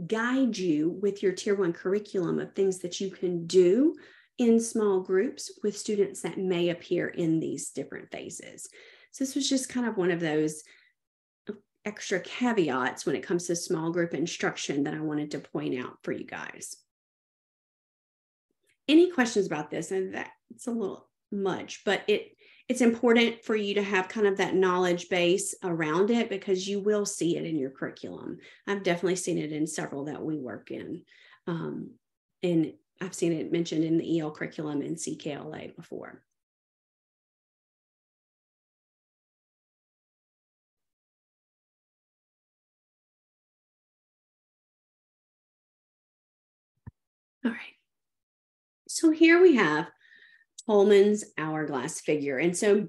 guide you with your tier 1 curriculum of things that you can do in small groups with students that may appear in these different phases. So this was just kind of one of those extra caveats when it comes to small group instruction that I wanted to point out for you guys. Any questions about this? And that it's a little much, but it's important for you to have kind of that knowledge base around it because you will see it in your curriculum. I've definitely seen it in several that we work in. And I've seen it mentioned in the EL curriculum in CKLA before. All right. So here we have Tolman's hourglass figure. And so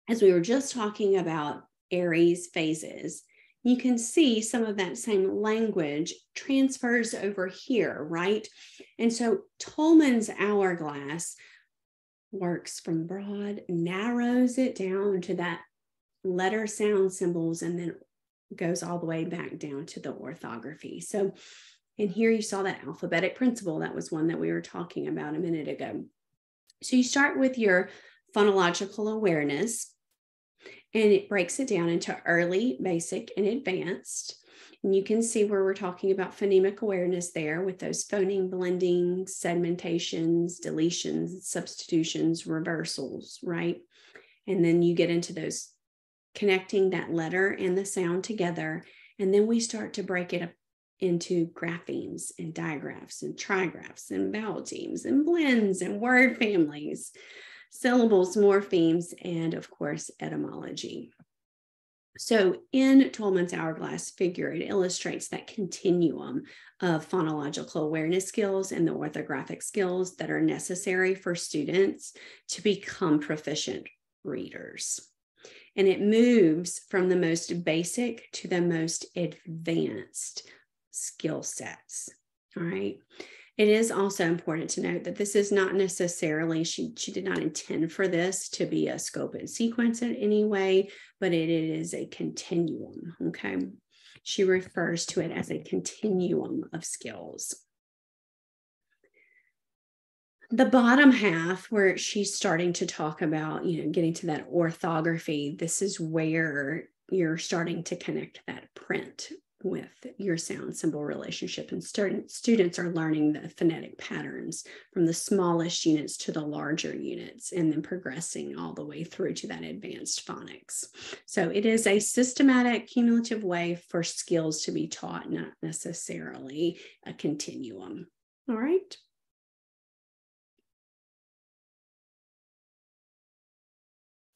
as we were just talking about Aries phases, you can see some of that same language transfers over here, right? And so Tolman's hourglass works from broad, narrows it down to that letter sound symbols, and then goes all the way back down to the orthography. So, and here you saw that alphabetic principle. That was one that we were talking about a minute ago. So you start with your phonological awareness, and it breaks it down into early, basic, and advanced. And you can see where we're talking about phonemic awareness there with those phoneme blendings, segmentations, deletions, substitutions, reversals, right? And then you get into those connecting that letter and the sound together. And then we start to break it up into graphemes and digraphs and trigraphs and vowel teams and blends and word families, syllables, morphemes, and of course, etymology. So in Tolman's hourglass figure, it illustrates that continuum of phonological awareness skills and the orthographic skills that are necessary for students to become proficient readers. And it moves from the most basic to the most advanced skill sets. All right. It is also important to note that this is not necessarily, she did not intend for this to be a scope and sequence in any way, but it is a continuum. Okay. She refers to it as a continuum of skills. The bottom half, where she's starting to talk about, getting to that orthography, this is where you're starting to connect that print with your sound symbol relationship. And students are learning the phonetic patterns from the smallest units to the larger units, and then progressing all the way through to that advanced phonics. So it is a systematic, cumulative way for skills to be taught, not necessarily a continuum. All right.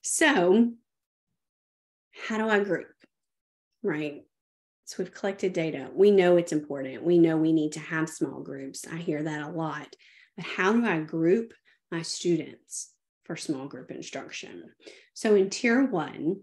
So how do I group, right? So we've collected data. We know it's important. We know we need to have small groups. I hear that a lot. But how do I group my students for small group instruction? So in Tier 1,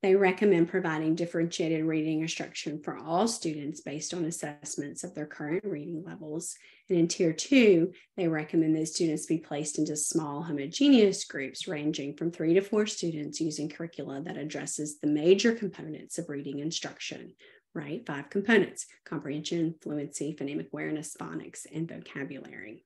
they recommend providing differentiated reading instruction for all students based on assessments of their current reading levels. And in Tier 2, they recommend those students be placed into small homogeneous groups ranging from 3 to 4 students using curricula that addresses the major components of reading instruction, right? 5 components: comprehension, fluency, phonemic awareness, phonics, and vocabulary.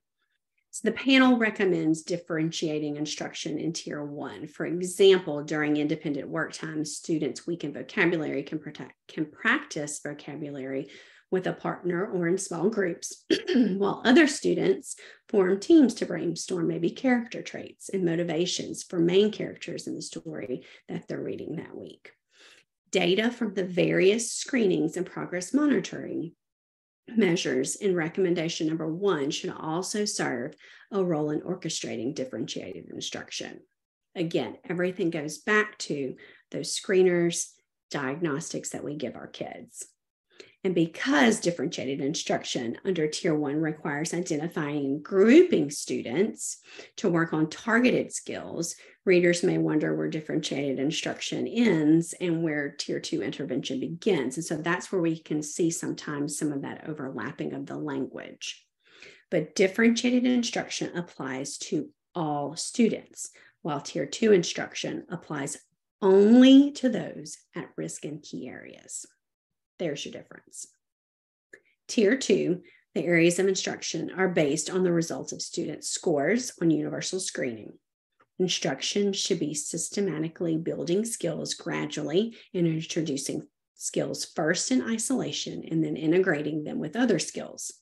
So the panel recommends differentiating instruction in Tier 1. For example, during independent work time, students weakened vocabulary can practice vocabulary with a partner or in small groups, while other students form teams to brainstorm maybe character traits and motivations for main characters in the story that they're reading that week. Data from the various screenings and progress monitoring measures in recommendation number 1 should also serve a role in orchestrating differentiated instruction. Again, everything goes back to those screeners, diagnostics that we give our kids. And because differentiated instruction under Tier 1 requires identifying and grouping students to work on targeted skills, readers may wonder where differentiated instruction ends and where Tier 2 intervention begins. And so that's where we can see sometimes some of that overlapping of the language. But differentiated instruction applies to all students, while Tier 2 instruction applies only to those at risk in key areas. There's your difference. Tier 2, the areas of instruction are based on the results of students' scores on universal screening. Instruction should be systematically building skills gradually and introducing skills first in isolation and then integrating them with other skills.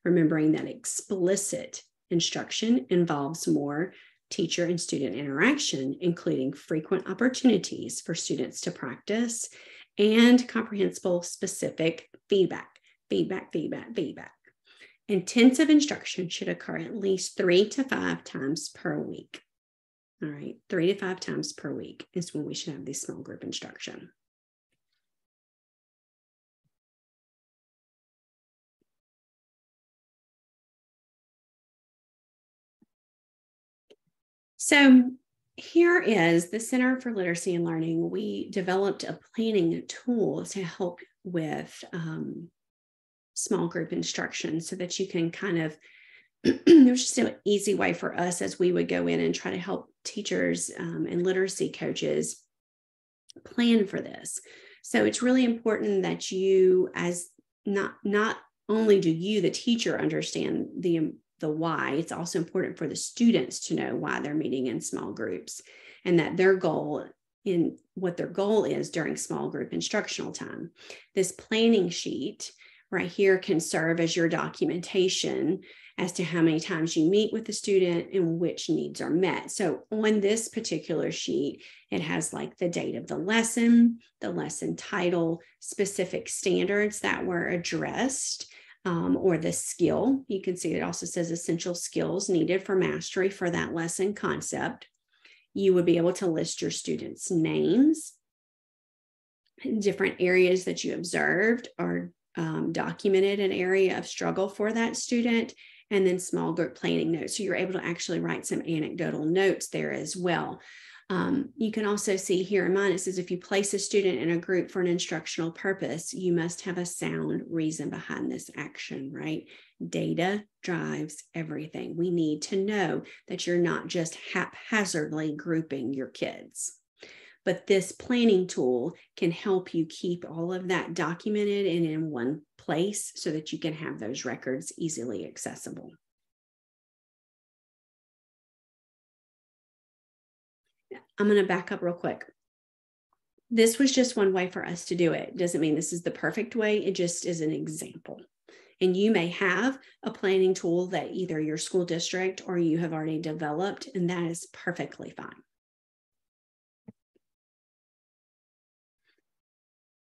Remembering that explicit instruction involves more teacher and student interaction, including frequent opportunities for students to practice and comprehensible specific feedback. Intensive instruction should occur at least 3 to 5 times per week. All right, 3 to 5 times per week is when we should have this small group instruction. So here is the Center for Literacy and Learning. We developed a planning tool to help with small group instruction so that you can kind of, there's just an easy way for us as we would go in and try to help teachers and literacy coaches plan for this. So it's really important that you, as not only do you, the teacher, understand the why, it's also important for the students to know why they're meeting in small groups and that what their goal is during small group instructional time. This planning sheet right here can serve as your documentation as to how many times you meet with the student and which needs are met. So on this particular sheet, it has like the date of the lesson title, specific standards that were addressed, or the skill. You can see it also says essential skills needed for mastery for that lesson concept. You would be able to list your students' names, different areas that you observed or documented an area of struggle for that student, and then small group planning notes. So you're able to actually write some anecdotal notes there as well. You can also see here in mine, it says if you place a student in a group for an instructional purpose, you must have a sound reason behind this action, right? Data drives everything. We need to know that you're not just haphazardly grouping your kids. But this planning tool can help you keep all of that documented and in one place so that you can have those records easily accessible. I'm going to back up real quick. This was just one way for us to do it. Doesn't mean this is the perfect way. It just is an example. And you may have a planning tool that either your school district or you have already developed, and that is perfectly fine.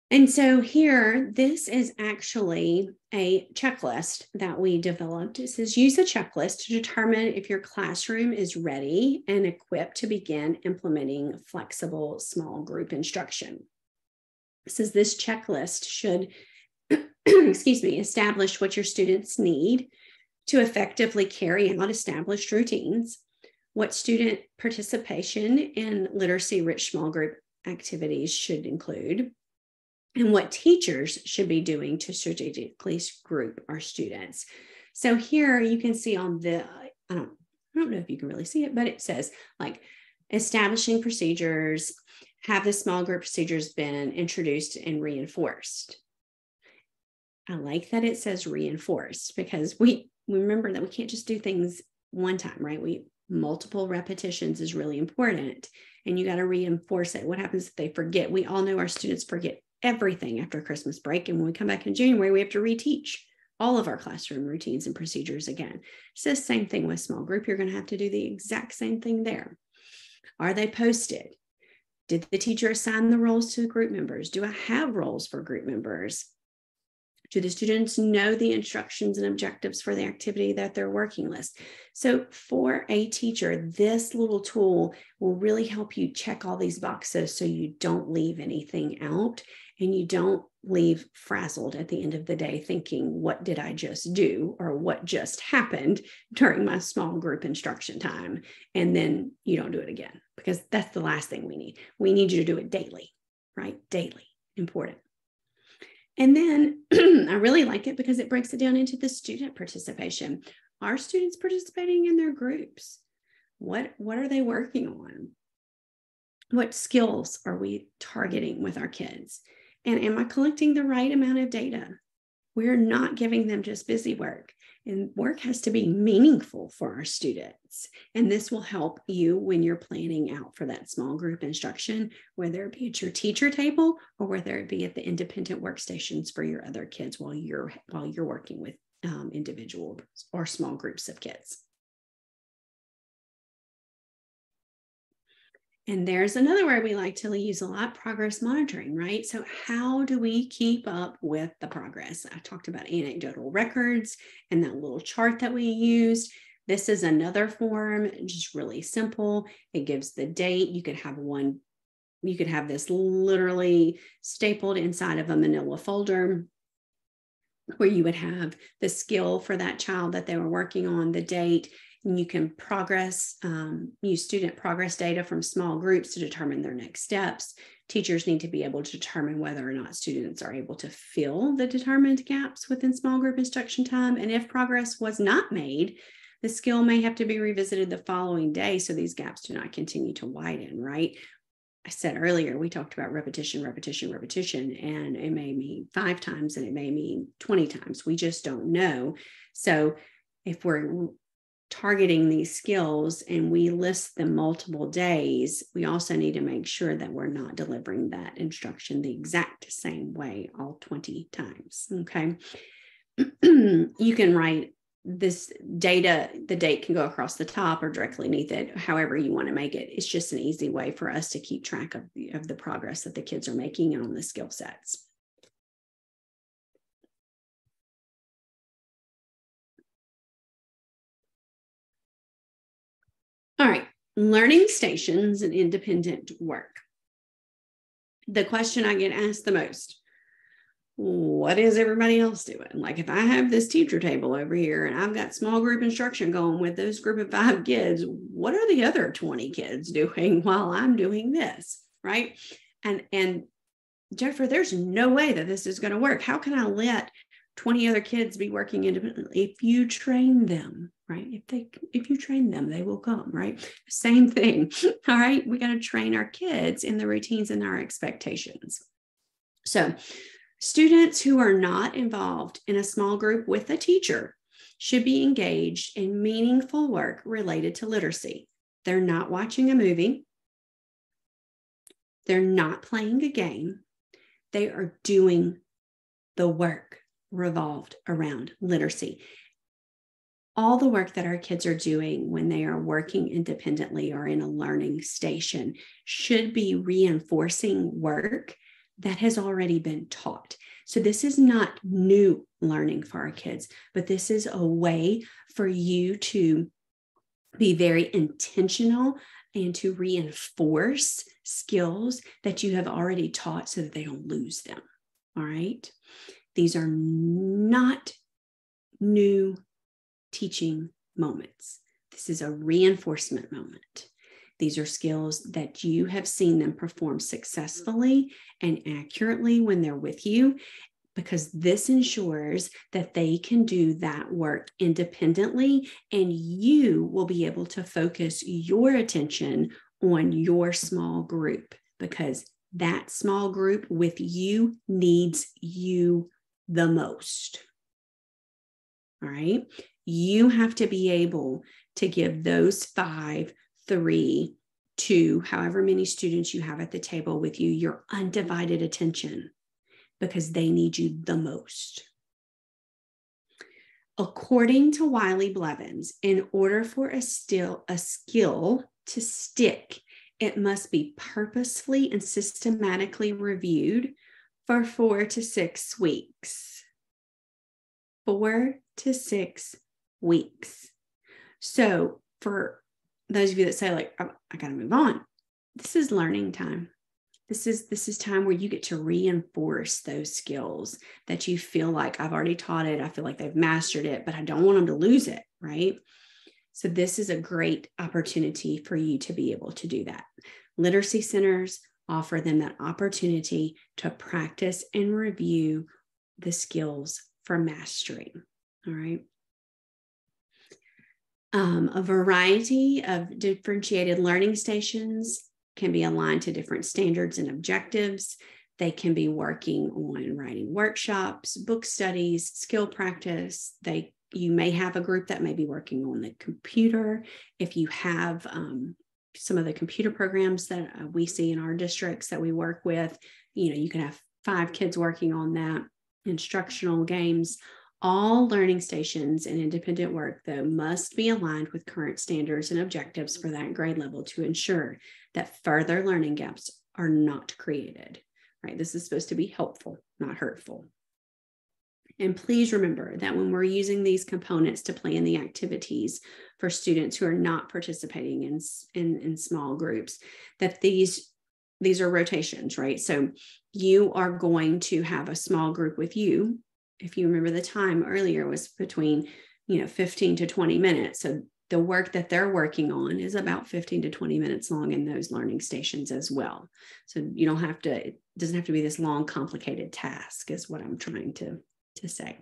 And so here, this is actually a checklist that we developed. It says use a checklist to determine if your classroom is ready and equipped to begin implementing flexible small group instruction. It says this checklist should, establish what your students need to effectively carry out established routines, what student participation in literacy-rich small group activities should include, and what teachers should be doing to strategically group our students. So here you can see on the, I don't know if you can really see it, but it says like establishing procedures, have the small group procedures been introduced and reinforced? I like that it says reinforced because we remember that we can't just do things one time, right? Multiple repetitions is really important and you got to reinforce it. What happens if they forget? We all know our students forget everything after Christmas break. And when we come back in January, we have to reteach all of our classroom routines and procedures again. It's the same thing with small group. You're going to have to do the exact same thing there. Are they posted? Did the teacher assign the roles to the group members? Do I have roles for group members? Do the students know the instructions and objectives for the activity that they're working list? So for a teacher, this little tool will really help you check all these boxes so you don't leave anything out and you don't leave frazzled at the end of the day thinking, what did I just do? Or what just happened during my small group instruction time? And then you don't do it again, because that's the last thing we need. We need you to do it daily, right? Daily, important. And then I really like it because it breaks it down into the student participation. Are students participating in their groups? What are they working on? What skills are we targeting with our kids? And am I collecting the right amount of data? We're not giving them just busy work. And work has to be meaningful for our students. And this will help you when you're planning out for that small group instruction, whether it be at your teacher table or whether it be at the independent workstations for your other kids while you're working with individual or small groups of kids. And there's another word we like to use a lot, progress monitoring, right? So how do we keep up with the progress? I talked about anecdotal records and that little chart that we used. This is another form, just really simple. It gives the date. You could have this literally stapled inside of a manila folder where you would have the skill for that child that they were working on, the date. And you can use student progress data from small groups to determine their next steps. Teachers need to be able to determine whether or not students are able to fill the determined gaps within small group instruction time. And if progress was not made, the skill may have to be revisited the following day so these gaps do not continue to widen, right? I said earlier, we talked about repetition, and it may mean 5 times and it may mean 20 times. We just don't know. So if we're targeting these skills and we list them multiple days, we also need to make sure that we're not delivering that instruction the exact same way all 20 times. Okay. You can write this data, the date can go across the top or directly beneath it, however you want to make it. It's just an easy way for us to keep track of the progress that the kids are making on the skill sets. All right, learning stations and independent work. The question I get asked the most, what is everybody else doing? Like if I have this teacher table over here and I've got small group instruction going with those group of 5 kids, what are the other 20 kids doing while I'm doing this, right? And Jennifer, there's no way that this is going to work. How can I let 20 other kids be working independently? If you train them, right? If you train them, they will come, right? Same thing. All right. We got to train our kids in the routines and our expectations. So students who are not involved in a small group with a teacher should be engaged in meaningful work related to literacy. They're not watching a movie. They're not playing a game. They are doing the work revolved around literacy. All the work that our kids are doing when they are working independently or in a learning station should be reinforcing work that has already been taught. So this is not new learning for our kids, but this is a way for you to be very intentional and to reinforce skills that you have already taught so that they don't lose them. All right. These are not new teaching moments. This is a reinforcement moment. These are skills that you have seen them perform successfully and accurately when they're with you, because this ensures that they can do that work independently and you will be able to focus your attention on your small group, because that small group with you needs you the most. All right. You have to be able to give those 5, 3, 2, however many students you have at the table with you, your undivided attention. because they need you the most. According to Wiley Blevins, in order for a skill to stick, it must be purposefully and systematically reviewed for 4 to 6 weeks. 4 to 6 weeks. So for those of you that say, like, I got to move on, this is learning time. This is time where you get to reinforce those skills that you feel like, I've already taught it. I feel like they've mastered it, but I don't want them to lose it, right? So this is a great opportunity for you to be able to do that. Literacy centers offer them that opportunity to practice and review the skills for mastery. All right. A variety of differentiated learning stations can be aligned to different standards and objectives. They can be working on writing workshops, book studies, skill practice. You may have a group that may be working on the computer. If you have some of the computer programs that we see in our districts that we work with, you can have 5 kids working on that. Instructional games. All learning stations and independent work, though, must be aligned with current standards and objectives for that grade level to ensure that further learning gaps are not created, right? This is supposed to be helpful, not hurtful. And please remember that when we're using these components to plan the activities for students who are not participating in small groups, that these are rotations, right? So you are going to have a small group with you. If you remember, the time earlier was between 15 to 20 minutes. So the work that they're working on is about 15 to 20 minutes long in those learning stations as well. So it doesn't have to be this long, complicated task, is what I'm trying to say.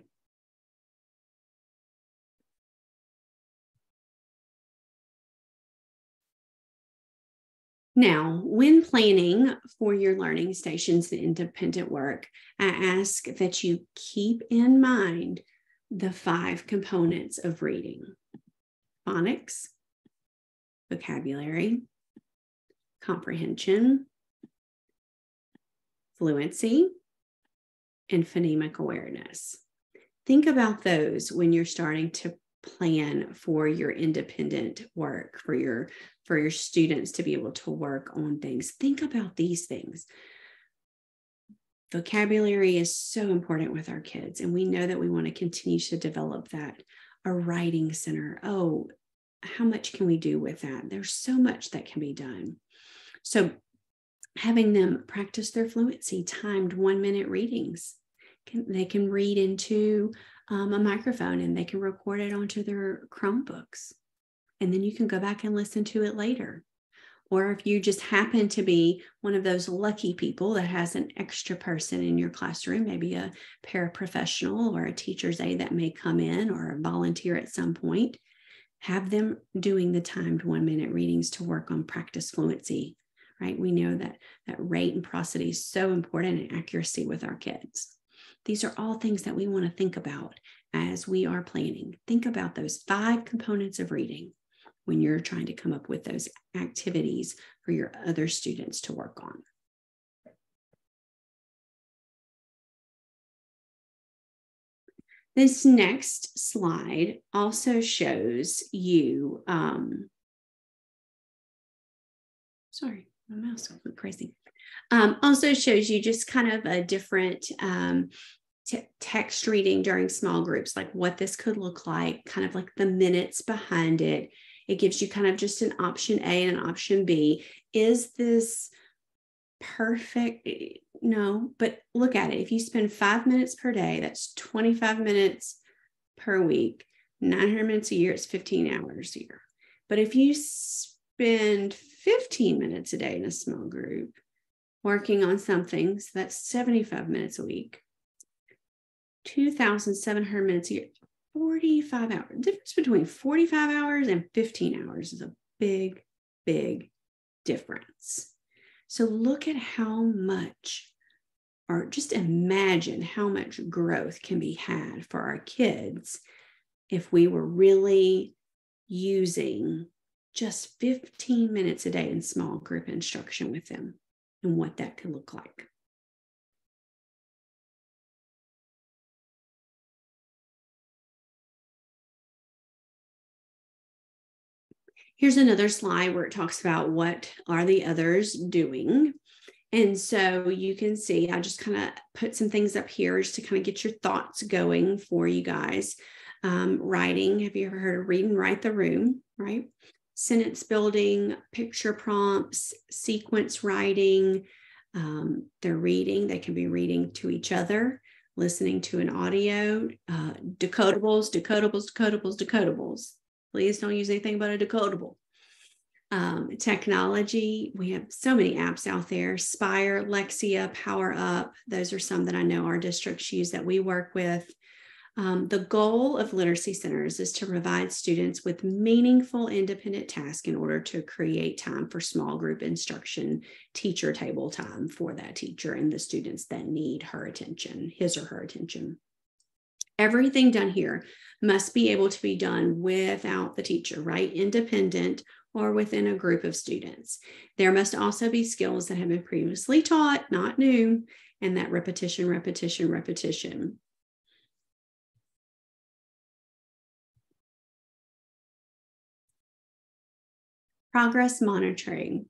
Now, when planning for your learning stations and independent work, I ask that you keep in mind the 5 components of reading: phonics, vocabulary, comprehension, fluency, and phonemic awareness. Think about those when you're starting to plan for your independent work, for your students to be able to work on things. Think about these things. Vocabulary is so important with our kids, and we know that we want to continue to develop that. A writing center. Oh, how much can we do with that? There's so much that can be done. So having them practice their fluency, timed 1-minute readings. They can read into a microphone and they can record it onto their Chromebooks. And then you can go back and listen to it later. Or if you just happen to be one of those lucky people that has an extra person in your classroom, maybe a paraprofessional or a teacher's aide that may come in, or a volunteer at some point, have them doing the timed 1-minute readings to work on practice fluency, right? We know that rate and prosody is so important, and accuracy with our kids. These are all things that we want to think about as we are planning. Think about those 5 components of reading when you're trying to come up with those activities for your other students to work on. This next slide also shows you, sorry, my mouse went crazy. Also shows you just kind of a different text reading during small groups, like what this could look like, kind of like the minutes behind it. It gives you kind of just an option A and an option B. Is this perfect? No, but look at it. If you spend 5 minutes per day, that's 25 minutes per week, 900 minutes a year, it's 15 hours a year. But if you spend 15 minutes a day in a small group working on something, so that's 75 minutes a week, 2,700 minutes a year, 45 hours. The difference between 45 hours and 15 hours is a big, big difference. So look at how much, or just imagine how much growth can be had for our kids if we were really using just 15 minutes a day in small group instruction with them, and what that could look like. Here's another slide where it talks about what are the others doing. And so you can see, I just kind of put some things up here just to kind of get your thoughts going for you guys. Writing, have you ever heard of read and write the room, right? Sentence building, picture prompts, sequence writing. They're reading, they can be reading to each other, listening to an audio, decodables. Please don't use anything but a decodable. Technology, we have so many apps out there. Spire, Lexia, Power Up. Those are some that I know our districts use that we work with. The goal of literacy centers is to provide students with meaningful independent tasks in order to create time for small group instruction, teacher table time for that teacher and the students that need her attention, his or her attention. Everything done here must be able to be done without the teacher, right? Independent or within a group of students. There must also be skills that have been previously taught, not new, and that repetition. Progress monitoring.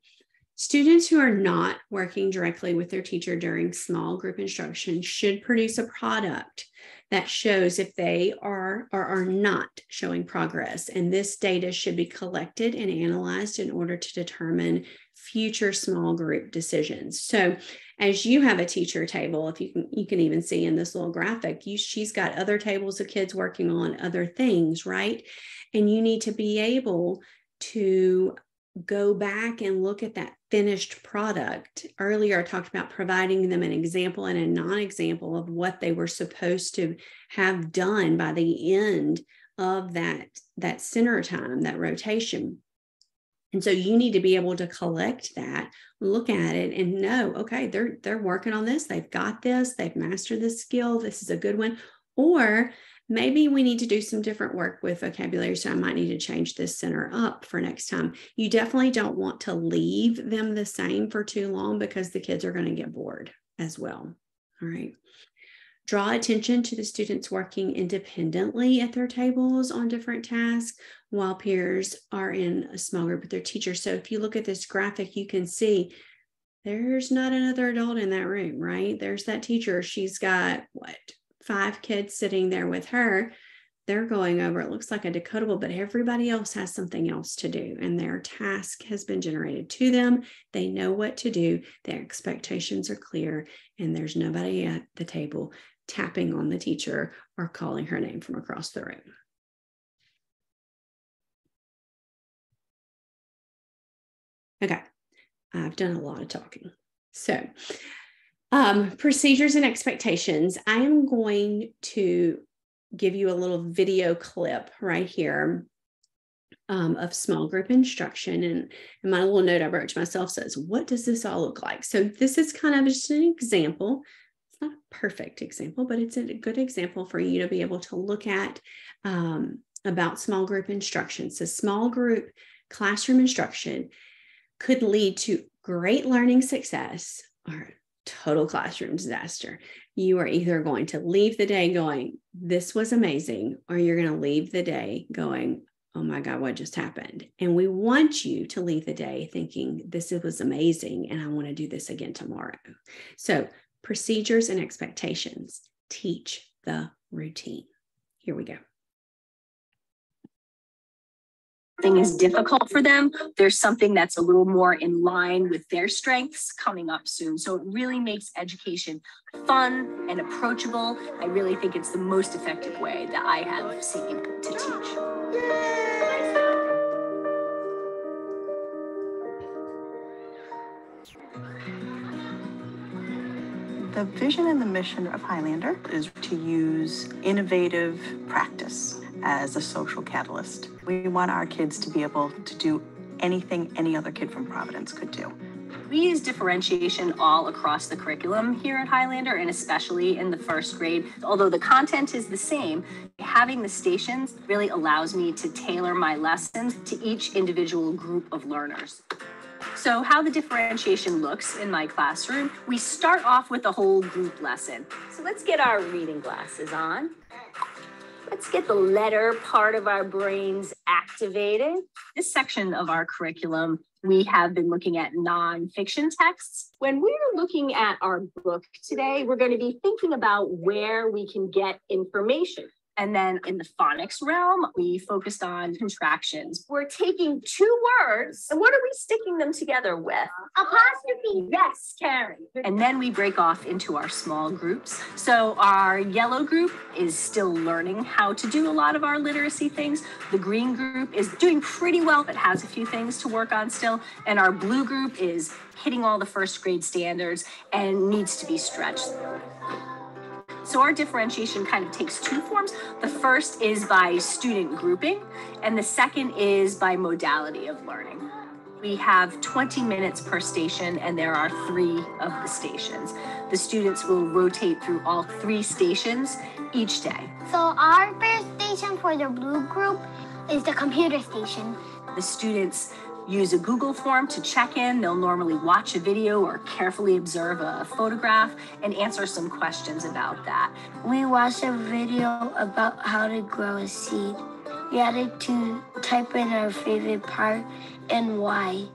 Students who are not working directly with their teacher during small group instruction should produce a product that shows if they are or are not showing progress. And this data should be collected and analyzed in order to determine future small group decisions. So as you have a teacher table, if you can even see in this little graphic, she's got other tables of kids working on other things, right? And you need to be able to go back and look at that finished product. Earlier, I talked about providing them an example and a non-example of what they were supposed to have done by the end of that center time, that rotation. And so you need to be able to collect that, look at it and know, okay, they're working on this. They've got this. They've mastered this skill. This is a good one. Or maybe we need to do some different work with vocabulary, so I might need to change this center up for next time. You definitely don't want to leave them the same for too long because the kids are going to get bored as well. All right. Draw attention to the students working independently at their tables on different tasks while peers are in a small group with their teacher. So if you look at this graphic, you can see there's not another adult in that room, right? There's that teacher. She's got 5 kids sitting there with her. They're going over, it looks like a decodable, but everybody else has something else to do and their task has been generated to them. They know what to do. Their expectations are clear and there's nobody at the table tapping on the teacher or calling her name from across the room. Okay, I've done a lot of talking. So procedures and expectations. I am going to give you a little video clip right here of small group instruction. And my little note I wrote to myself says, what does this all look like? So this is kind of just an example. It's not a perfect example, but it's a good example for you to be able to look at about small group instruction. So small group classroom instruction could lead to great learning success or total classroom disaster. You are either going to leave the day going, this was amazing, or you're going to leave the day going, oh my God, what just happened? And we want you to leave the day thinking, this was amazing, and I want to do this again tomorrow. So procedures and expectations, teach the routine. Here we go. Thing is difficult for them, there's something that's a little more in line with their strengths coming up soon. So it really makes education fun and approachable. I really think it's the most effective way that I have seen to teach. The vision and the mission of Highlander is to use innovative practice as a social catalyst. We want our kids to be able to do anything any other kid from Providence could do. We use differentiation all across the curriculum here at Highlander, and especially in the first grade. Although the content is the same, having the stations really allows me to tailor my lessons to each individual group of learners. So how the differentiation looks in my classroom, we start off with a whole group lesson. So let's get our reading glasses on. Let's get the letter part of our brains activated. This section of our curriculum, we have been looking at nonfiction texts. When we're looking at our book today, we're going to be thinking about where we can get information. And then in the phonics realm, we focused on contractions. We're taking two words, and what are we sticking them together with? Apostrophe. Yes, Karen. And then we break off into our small groups. So our yellow group is still learning how to do a lot of our literacy things. The green group is doing pretty well, but has a few things to work on still. And our blue group is hitting all the first grade standards and needs to be stretched. So our differentiation kind of takes two forms. The first is by student grouping, and the second is by modality of learning. We have 20 minutes per station, and there are 3 of the stations. The students will rotate through all 3 stations each day. So our first station for the blue group is the computer station. The students use a Google form to check in. They'll normally watch a video or carefully observe a photograph and answer some questions about that. We watched a video about how to grow a seed. We had to type in our favorite part and why.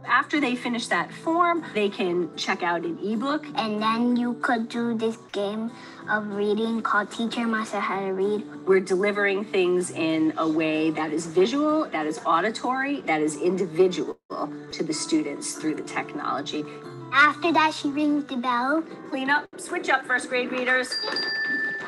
After they finish that form, they can check out an ebook. And then you could do this game of reading called Teacher Must Know How to Read. We're delivering things in a way that is visual, that is auditory, that is individual to the students through the technology. After that, she rings the bell. Clean up, switch up, first grade readers.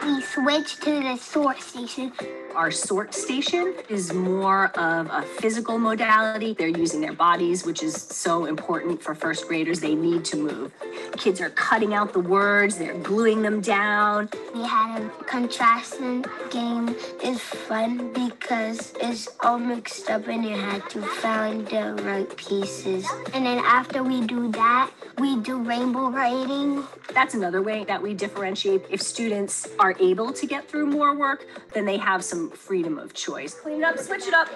We switch to the sort station. Our sort station is more of a physical modality. They're using their bodies, which is so important for first graders. They need to move. Kids are cutting out the words. They're gluing them down. We had a contrasting game. It's fun because it's all mixed up and you had to find the right pieces. And then after we do that, we do rainbow writing. That's another way that we differentiate. If students are able to get through more work, then they have some freedom of choice. Clean it up, switch it up.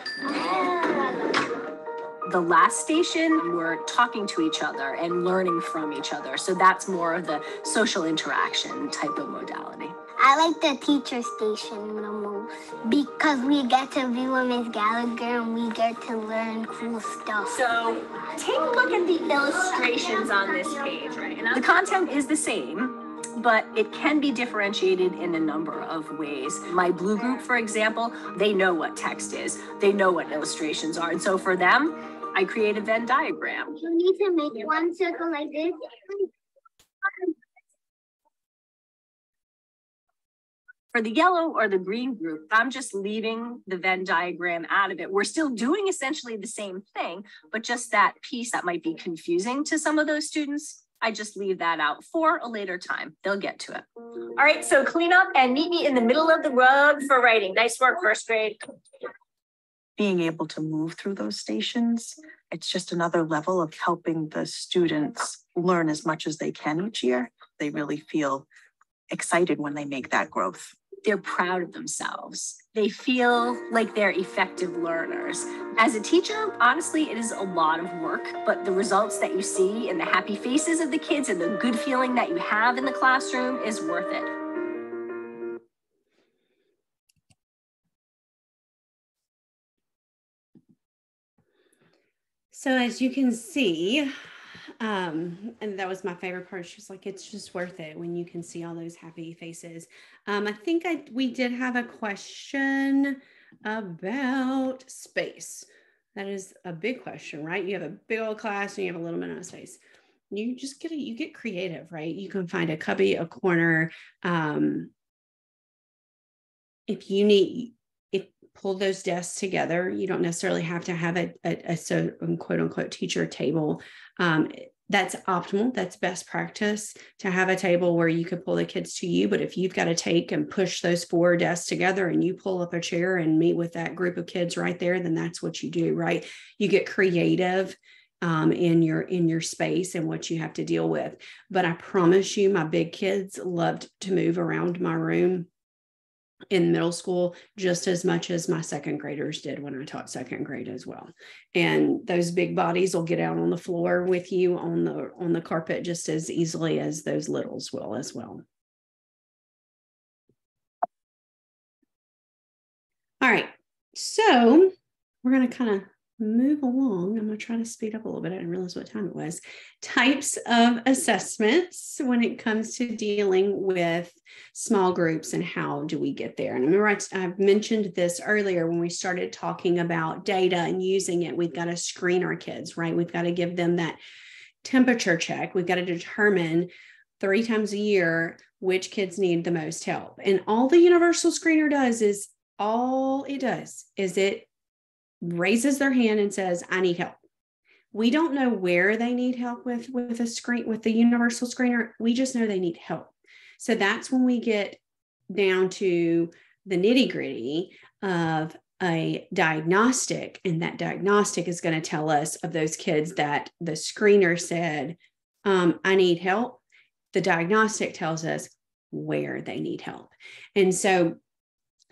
The last station, we're talking to each other and learning from each other. So that's more of the social interaction type of modality. I like the teacher station the most because we get to be with Miss Gallagher and we get to learn cool stuff. So take a look at the illustrations on this page, right? And the content is the same, but it can be differentiated in a number of ways. My blue group, for example, they know what text is. They know what illustrations are. And so for them, I create a Venn diagram. You need to make one circle like this. For the yellow or the green group, I'm just leaving the Venn diagram out of it. We're still doing essentially the same thing, but just that piece that might be confusing to some of those students, I just leave that out for a later time. They'll get to it. All right, so clean up and meet me in the middle of the rug for writing. Nice work, first grade. Being able to move through those stations, it's just another level of helping the students learn as much as they can each year. They really feel excited when they make that growth. They're proud of themselves. They feel like they're effective learners. As a teacher, honestly, it is a lot of work, but the results that you see and the happy faces of the kids and the good feeling that you have in the classroom is worth it. So as you can see, and that was my favorite part. She was like, it's just worth it when you can see all those happy faces. I think we did have a question about space. That is a big question, right? You have a big old class and you have a little bit of space. You just you get creative, right? You can find a cubby, a corner. If you need, pull those desks together. You don't necessarily have to have a so quote unquote teacher table. That's optimal. That's best practice to have a table where you could pull the kids to you. But if you've got to take and push those 4 desks together and you pull up a chair and meet with that group of kids right there, then that's what you do, right? You get creative in your space and what you have to deal with. But I promise you, my big kids loved to move around my room in middle school just as much as my second graders did when I taught second grade as well. And those big bodies will get out on the floor with you on the carpet just as easily as those littles will as well. So we're going to kind of move along. I'm going to try to speed up a little bit. I didn't realize what time it was. Types of assessments when it comes to dealing with small groups and how do we get there. And I remember I've mentioned this earlier when we started talking about data and using it. We've got to screen our kids, right? We've got to give them that temperature check. We've got to determine 3 times a year which kids need the most help. And all the universal screener does is it raises their hand and says, I need help. We don't know where they need help with the universal screener. We just know they need help. So that's when we get down to the nitty gritty of a diagnostic, and that diagnostic is going to tell us of those kids that the screener said, I need help. The diagnostic tells us where they need help. And so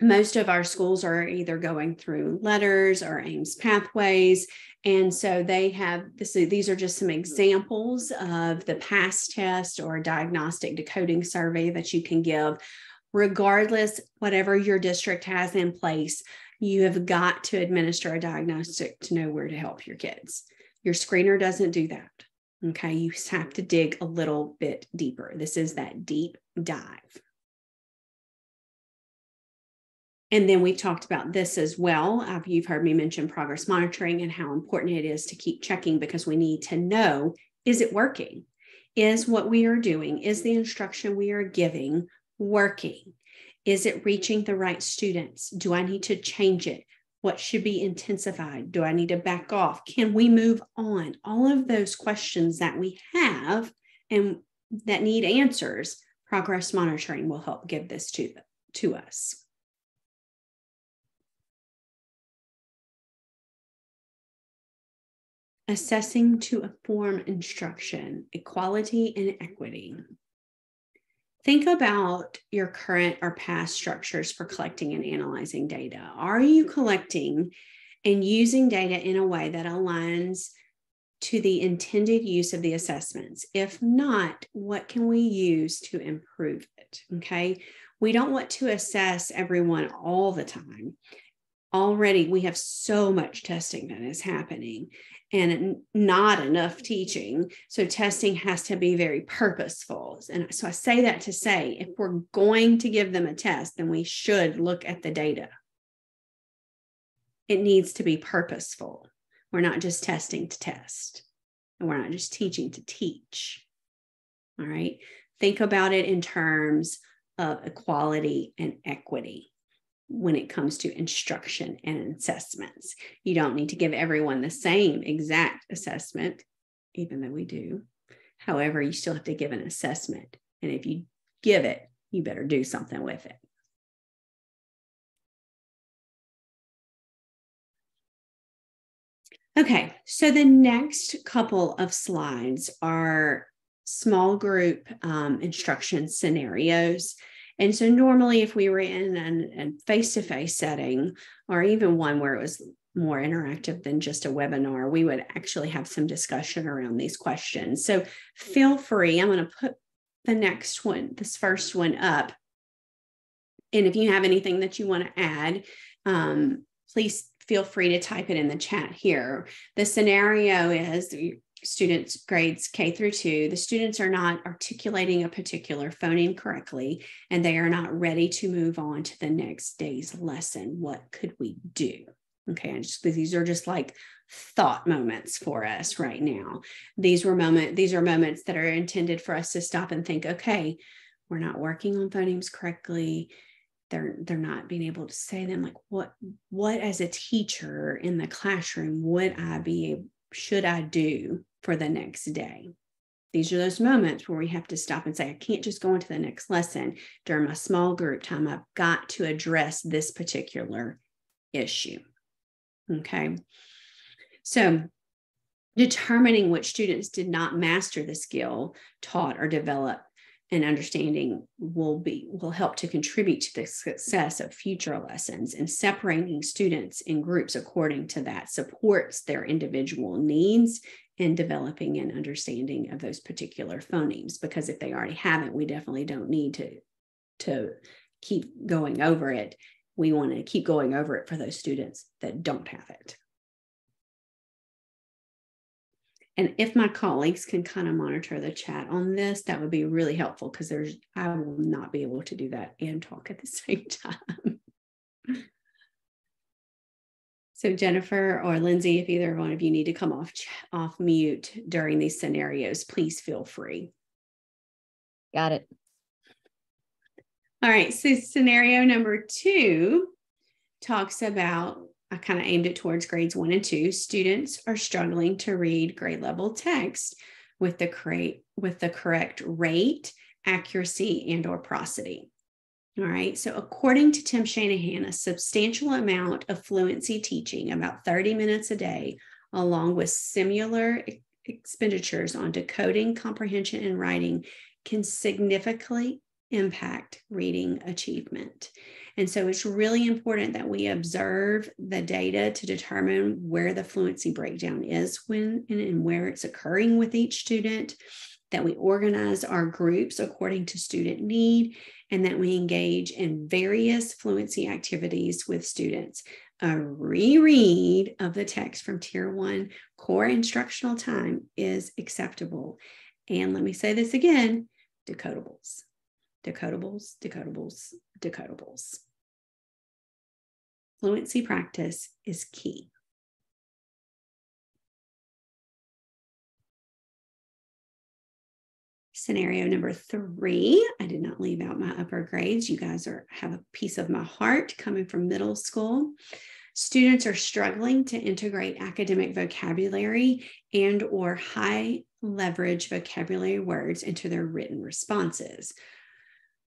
most of our schools are either going through letters or Ames pathways. And so these are just some examples of the PASS test or diagnostic decoding survey that you can give. Regardless, whatever your district has in place, you have got to administer a diagnostic to know where to help your kids. Your screener doesn't do that. Okay, you have to dig a little bit deeper. This is that deep dive. And then we've talked about this as well. You've heard me mention progress monitoring and how important it is to keep checking, because we need to know, is it working? Is what we are doing, is the instruction we are giving working? Is it reaching the right students? Do I need to change it? What should be intensified? Do I need to back off? Can we move on? All of those questions that we have and that need answers, progress monitoring will help give this to us. Assessing to inform instruction, equality and equity. Think about your current or past structures for collecting and analyzing data. Are you collecting and using data in a way that aligns to the intended use of the assessments? If not, what can we use to improve it? Okay, we don't want to assess everyone all the time. Already, we have so much testing that is happening and not enough teaching. So testing has to be very purposeful. And so I say that to say, if we're going to give them a test, then we should look at the data. It needs to be purposeful. We're not just testing to test, and we're not just teaching to teach. All right. Think about it in terms of equality and equity. When it comes to instruction and assessments, you don't need to give everyone the same exact assessment, even though we do. However, you still have to give an assessment. And if you give it, you better do something with it. Okay, so the next couple of slides are small group instruction scenarios. And so normally if we were in a face-to-face setting, or even one where it was more interactive than just a webinar, we would actually have some discussion around these questions. So feel free, I'm going to put the next one, this first one up. And if you have anything that you want to add, please feel free to type it in the chat here. The scenario is students grades K through 2, the students are not articulating a particular phoneme correctly, and they are not ready to move on to the next day's lesson. What could we do? Okay, these are just like thought moments for us right now. These are moments that are intended for us to stop and think, okay, we're not working on phonemes correctly. They're not being able to say them. Like what as a teacher in the classroom should I do for the next day? These are those moments where we have to stop and say, I can't just go into the next lesson. During my small group time, I've got to address this particular issue. Okay. So determining which students did not master the skill taught or develop and understanding will help to contribute to the success of future lessons, and separating students in groups according to that supports their individual needs in developing an understanding of those particular phonemes. Because if they already haven't, we definitely don't need to keep going over it. we want to keep going over it for those students that don't have it. And if my colleagues can kind of monitor the chat on this, that would be really helpful, because I will not be able to do that and talk at the same time. So Jennifer or Lindsay, if either one of you need to come off mute during these scenarios, please feel free. Got it. All right, so scenario number 2 talks about, I kind of aimed it towards grades 1 and 2. Students are struggling to read grade level text with the correct rate, accuracy, and or prosody. All right, so according to Tim Shanahan, a substantial amount of fluency teaching, about 30 minutes a day, along with similar expenditures on decoding, comprehension, and writing, can significantly impact reading achievement. And so it's really important that we observe the data to determine where the fluency breakdown is and where it's occurring with each student, that we organize our groups according to student need, and that we engage in various fluency activities with students. A reread of the text from Tier 1 core instructional time is acceptable. And let me say this again, decodables. Decodables, decodables, decodables. Fluency practice is key. Scenario number 3, I did not leave out my upper grades. You guys have a piece of my heart coming from middle school. Students are struggling to integrate academic vocabulary and or high leverage vocabulary words into their written responses.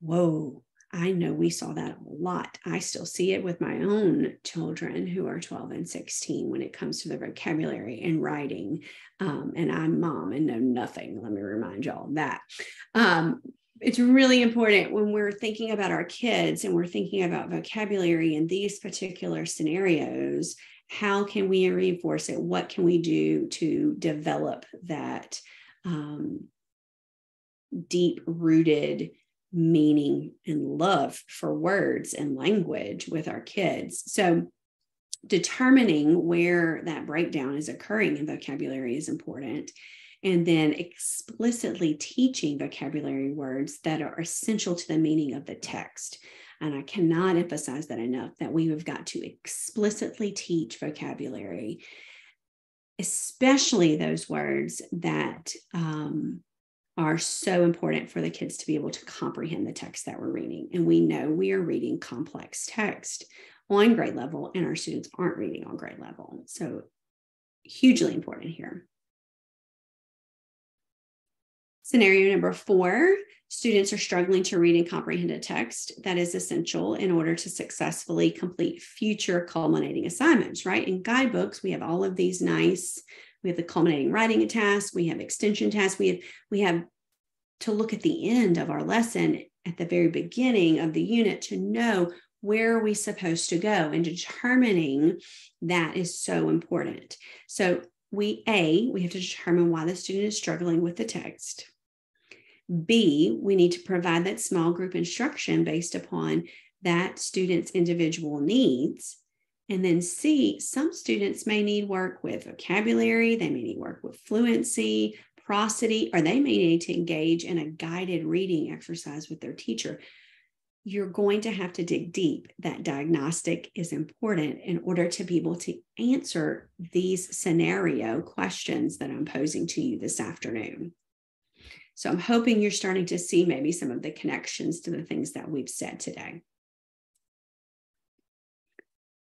Whoa, I know we saw that a lot. I still see it with my own children who are 12 and 16 when it comes to their vocabulary and writing. And I'm mom and know nothing. Let me remind y'all of that. It's really important when we're thinking about our kids and we're thinking about vocabulary in these particular scenarios, how can we reinforce it? What can we do to develop that deep-rooted meaning and love for words and language with our kids? So determining where that breakdown is occurring in vocabulary is important. And then explicitly teaching vocabulary words that are essential to the meaning of the text. And I cannot emphasize that enough, that we have got to explicitly teach vocabulary, especially those words that are so important for the kids to be able to comprehend the text that we're reading. And we know we are reading complex text on grade level, and our students aren't reading on grade level. So hugely important here. Scenario number 4, students are struggling to read and comprehend a text that is essential in order to successfully complete future culminating assignments, right? In guidebooks, we have all of these we have the culminating writing tasks, we have extension tasks, we have to look at the end of our lesson at the very beginning of the unit to know where are we supposed to go, and determining that is so important. So we have to determine why the student is struggling with the text. B, we need to provide that small group instruction based upon that student's individual needs. And then C, some students may need work with vocabulary, they may need work with fluency, prosody, or they may need to engage in a guided reading exercise with their teacher. You're going to have to dig deep. That diagnostic is important in order to be able to answer these scenario questions that I'm posing to you this afternoon. So I'm hoping you're starting to see maybe some of the connections to the things that we've said today.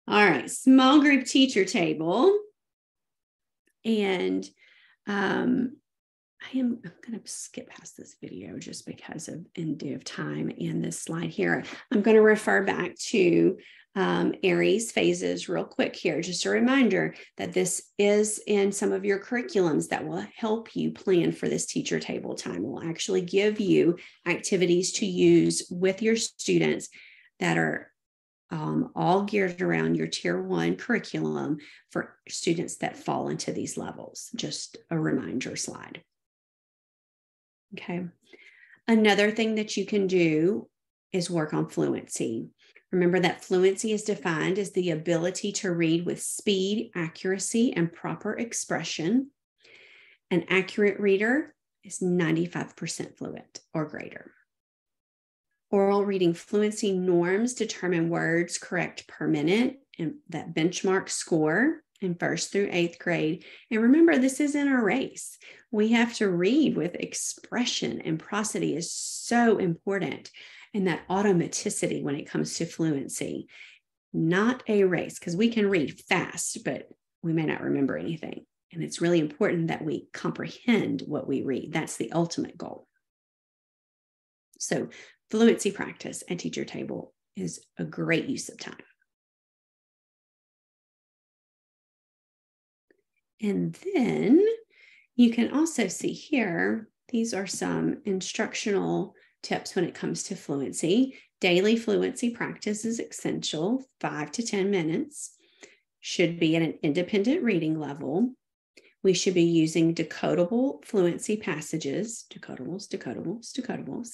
All right, small group teacher table. And I'm going to skip past this video just because of in due of time and this slide here. I'm going to refer back to Aries phases real quick here. Just a reminder that this is in some of your curriculums that will help you plan for this teacher table time. We'll actually give you activities to use with your students that are all geared around your Tier 1 curriculum for students that fall into these levels. Just a reminder slide. Okay. Another thing that you can do is work on fluency. Remember that fluency is defined as the ability to read with speed, accuracy, and proper expression. An accurate reader is 95% fluent or greater. Oral reading fluency norms determine words correct per minute and that benchmark score in 1st through 8th grade. And remember, this isn't a race. We have to read with expression, and prosody is so important. And that automaticity when it comes to fluency, not a race, because we can read fast, but we may not remember anything. And it's really important that we comprehend what we read. That's the ultimate goal. So fluency practice at teacher table is a great use of time. And then you can also see here, these are some instructional tips when it comes to fluency. Daily fluency practice is essential, 5 to 10 minutes. Should be at an independent reading level. We should be using decodable fluency passages, decodable.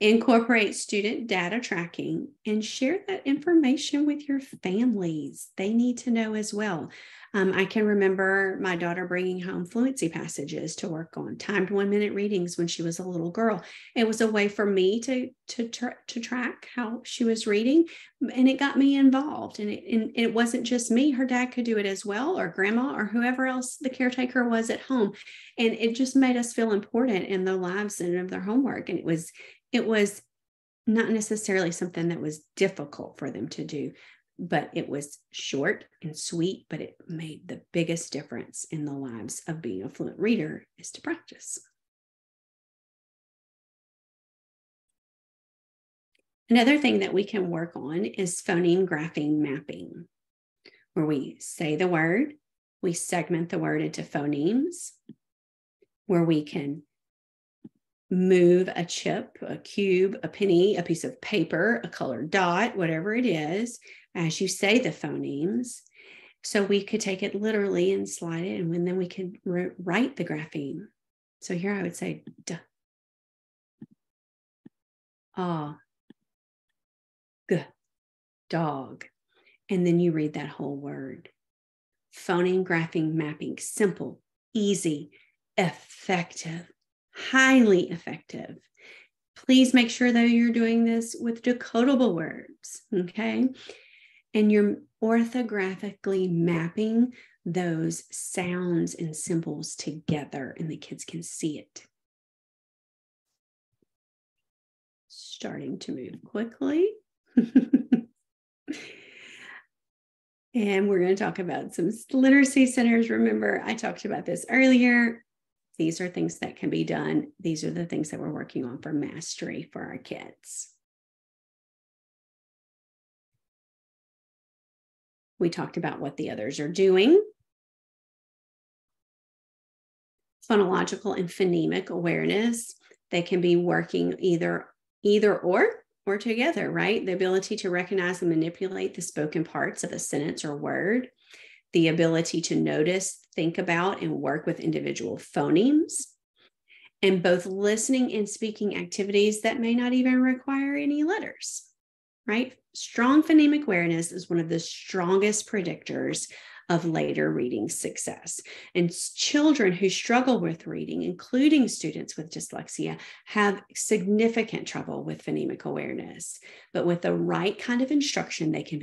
Incorporate student data tracking and share that information with your families. They need to know as well. I can remember my daughter bringing home fluency passages to work on, timed 1-minute readings when she was a little girl. It was a way for me to track how she was reading, and it got me involved. And it wasn't just me. Her dad could do it as well, or grandma, or whoever else the caretaker was at home. And it just made us feel important in their lives and of their homework. And it was not necessarily something that was difficult for them to do, but it was short and sweet, but it made the biggest difference in the lives of being a fluent reader is to practice. Another thing that we can work on is phoneme grapheme mapping, where we say the word, we segment the word into phonemes, where we can move a chip, a cube, a penny, a piece of paper, a colored dot, whatever it is, as you say the phonemes. So we could take it literally and slide it, and then we could write the grapheme. So here I would say d, ah, g, dog. And then you read that whole word. Phoneme grapheme mapping, simple, easy, effective. Highly effective. Please make sure that you're doing this with decodable words, okay? And you're orthographically mapping those sounds and symbols together, and the kids can see it. Starting to move quickly. And we're going to talk about some literacy centers. Remember, I talked about this earlier. These are things that can be done. These are the things that we're working on for mastery for our kids. We talked about what the others are doing. Phonological and phonemic awareness. They can be working either or together, right? The ability to recognize and manipulate the spoken parts of a sentence or word. The ability to notice, think about, and work with individual phonemes, and both listening and speaking activities that may not even require any letters, right? Strong phonemic awareness is one of the strongest predictors of later reading success. And children who struggle with reading, including students with dyslexia, have significant trouble with phonemic awareness. But with the right kind of instruction, they can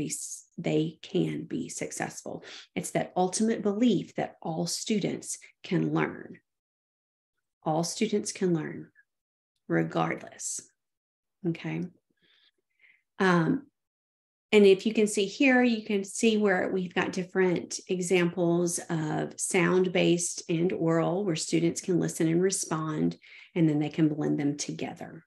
be successful. It's that ultimate belief that all students can learn. All students can learn, regardless. Okay. And if you can see here, you can see where we've got different examples of sound-based and oral, where students can listen and respond, and then they can blend them together.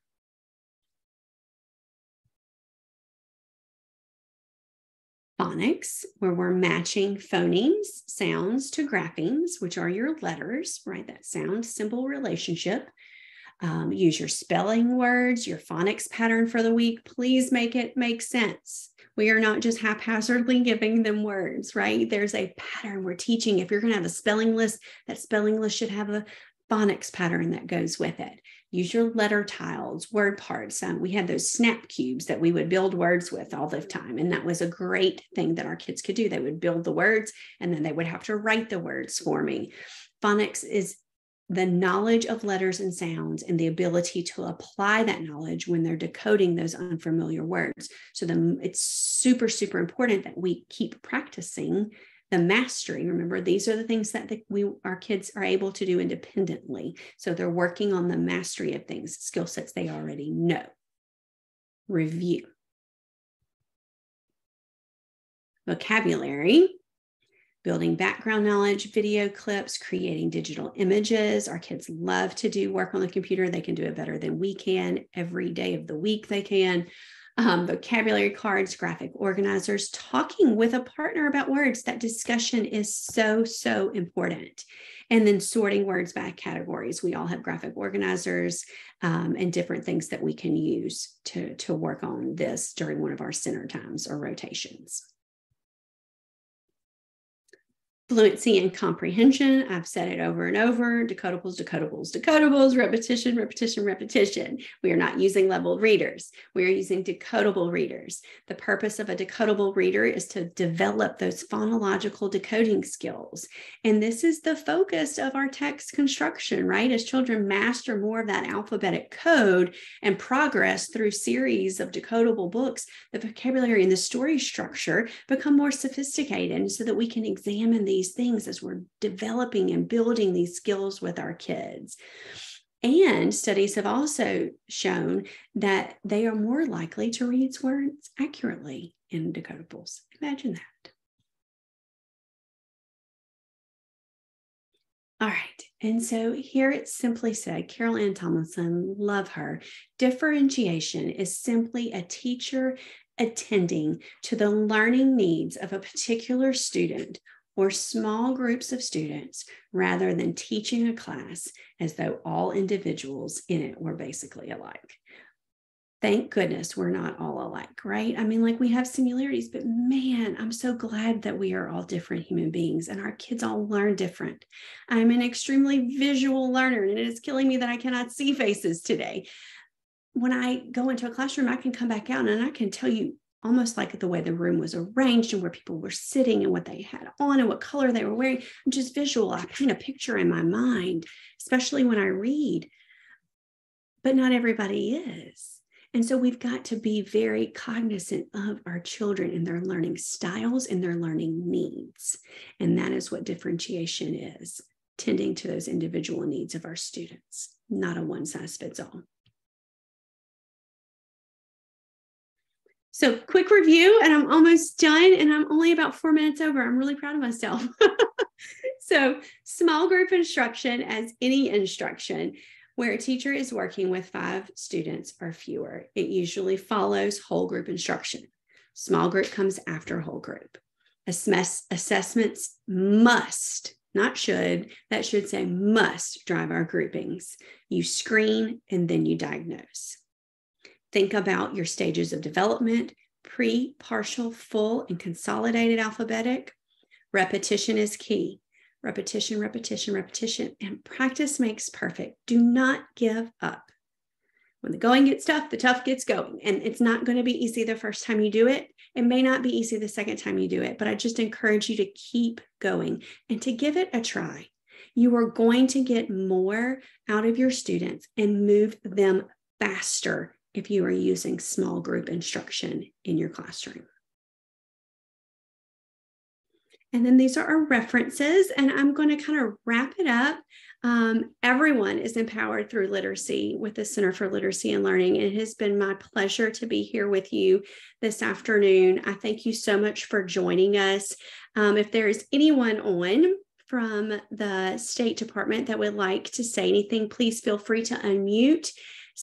Phonics, where we're matching phonemes, sounds to graphemes, which are your letters, right? That sound symbol relationship. Use your spelling words, your phonics pattern for the week. Please make it make sense. We are not just haphazardly giving them words, right? There's a pattern we're teaching. If you're going to have a spelling list, that spelling list should have a phonics pattern that goes with it. Use your letter tiles, word parts. We had those snap cubes that we would build words with all the time. And that was a great thing that our kids could do. They would build the words and then they would have to write the words for me. Phonics is the knowledge of letters and sounds and the ability to apply that knowledge when they're decoding those unfamiliar words. So it's super, super important that we keep practicing the mastery. Remember, these are the things that our kids are able to do independently. So they're working on the mastery of things, skill sets they already know. Review. Vocabulary. Building background knowledge, video clips, creating digital images. Our kids love to do work on the computer. They can do it better than we can. Every day of the week they can. Vocabulary cards, graphic organizers, talking with a partner about words. That discussion is so, so important. And then sorting words by categories. We all have graphic organizers and different things that we can use to work on this during one of our center times or rotations. Fluency and comprehension. I've said it over and over. Decodables, decodables, decodables, repetition, repetition, repetition. We are not using leveled readers. We are using decodable readers. The purpose of a decodable reader is to develop those phonological decoding skills. And this is the focus of our text construction, right? As children master more of that alphabetic code and progress through series of decodable books, the vocabulary and the story structure become more sophisticated so that we can examine these things as we're developing and building these skills with our kids. And studies have also shown that they are more likely to read words accurately in decodables. Imagine that. All right. And so here it's simply said, Carol Ann Tomlinson, love her. Differentiation is simply a teacher attending to the learning needs of a particular student or small groups of students rather than teaching a class as though all individuals in it were basically alike. Thank goodness we're not all alike, right? I mean, like we have similarities, but man, I'm so glad that we are all different human beings and our kids all learn different. I'm an extremely visual learner and it is killing me that I cannot see faces today. When I go into a classroom, I can come back out and I can tell you almost like the way the room was arranged and where people were sitting and what they had on and what color they were wearing. I'm just visual. I paint a picture in my mind, especially when I read, but not everybody is. And so we've got to be very cognizant of our children and their learning styles and their learning needs. And that is what differentiation is, tending to those individual needs of our students, not a one size fits all. So quick review, and I'm almost done, and I'm only about 4 minutes over. I'm really proud of myself. So small group instruction as any instruction where a teacher is working with 5 students or fewer. It usually follows whole group instruction. Small group comes after whole group. Assessments must, not should, that should say must drive our groupings. You screen and then you diagnose. Think about your stages of development, pre, partial, full, and consolidated alphabetic. Repetition is key. Repetition, repetition, repetition, and practice makes perfect. Do not give up. When the going gets tough, the tough gets going. And it's not going to be easy the first time you do it. It may not be easy the second time you do it, but I just encourage you to keep going and to give it a try. You are going to get more out of your students and move them faster if you are using small group instruction in your classroom. And then these are our references, and I'm going to kind of wrap it up. Everyone is empowered through literacy with the Center for Literacy and Learning. It has been my pleasure to be here with you this afternoon. I thank you so much for joining us. If there is anyone on from the State Department that would like to say anything, please feel free to unmute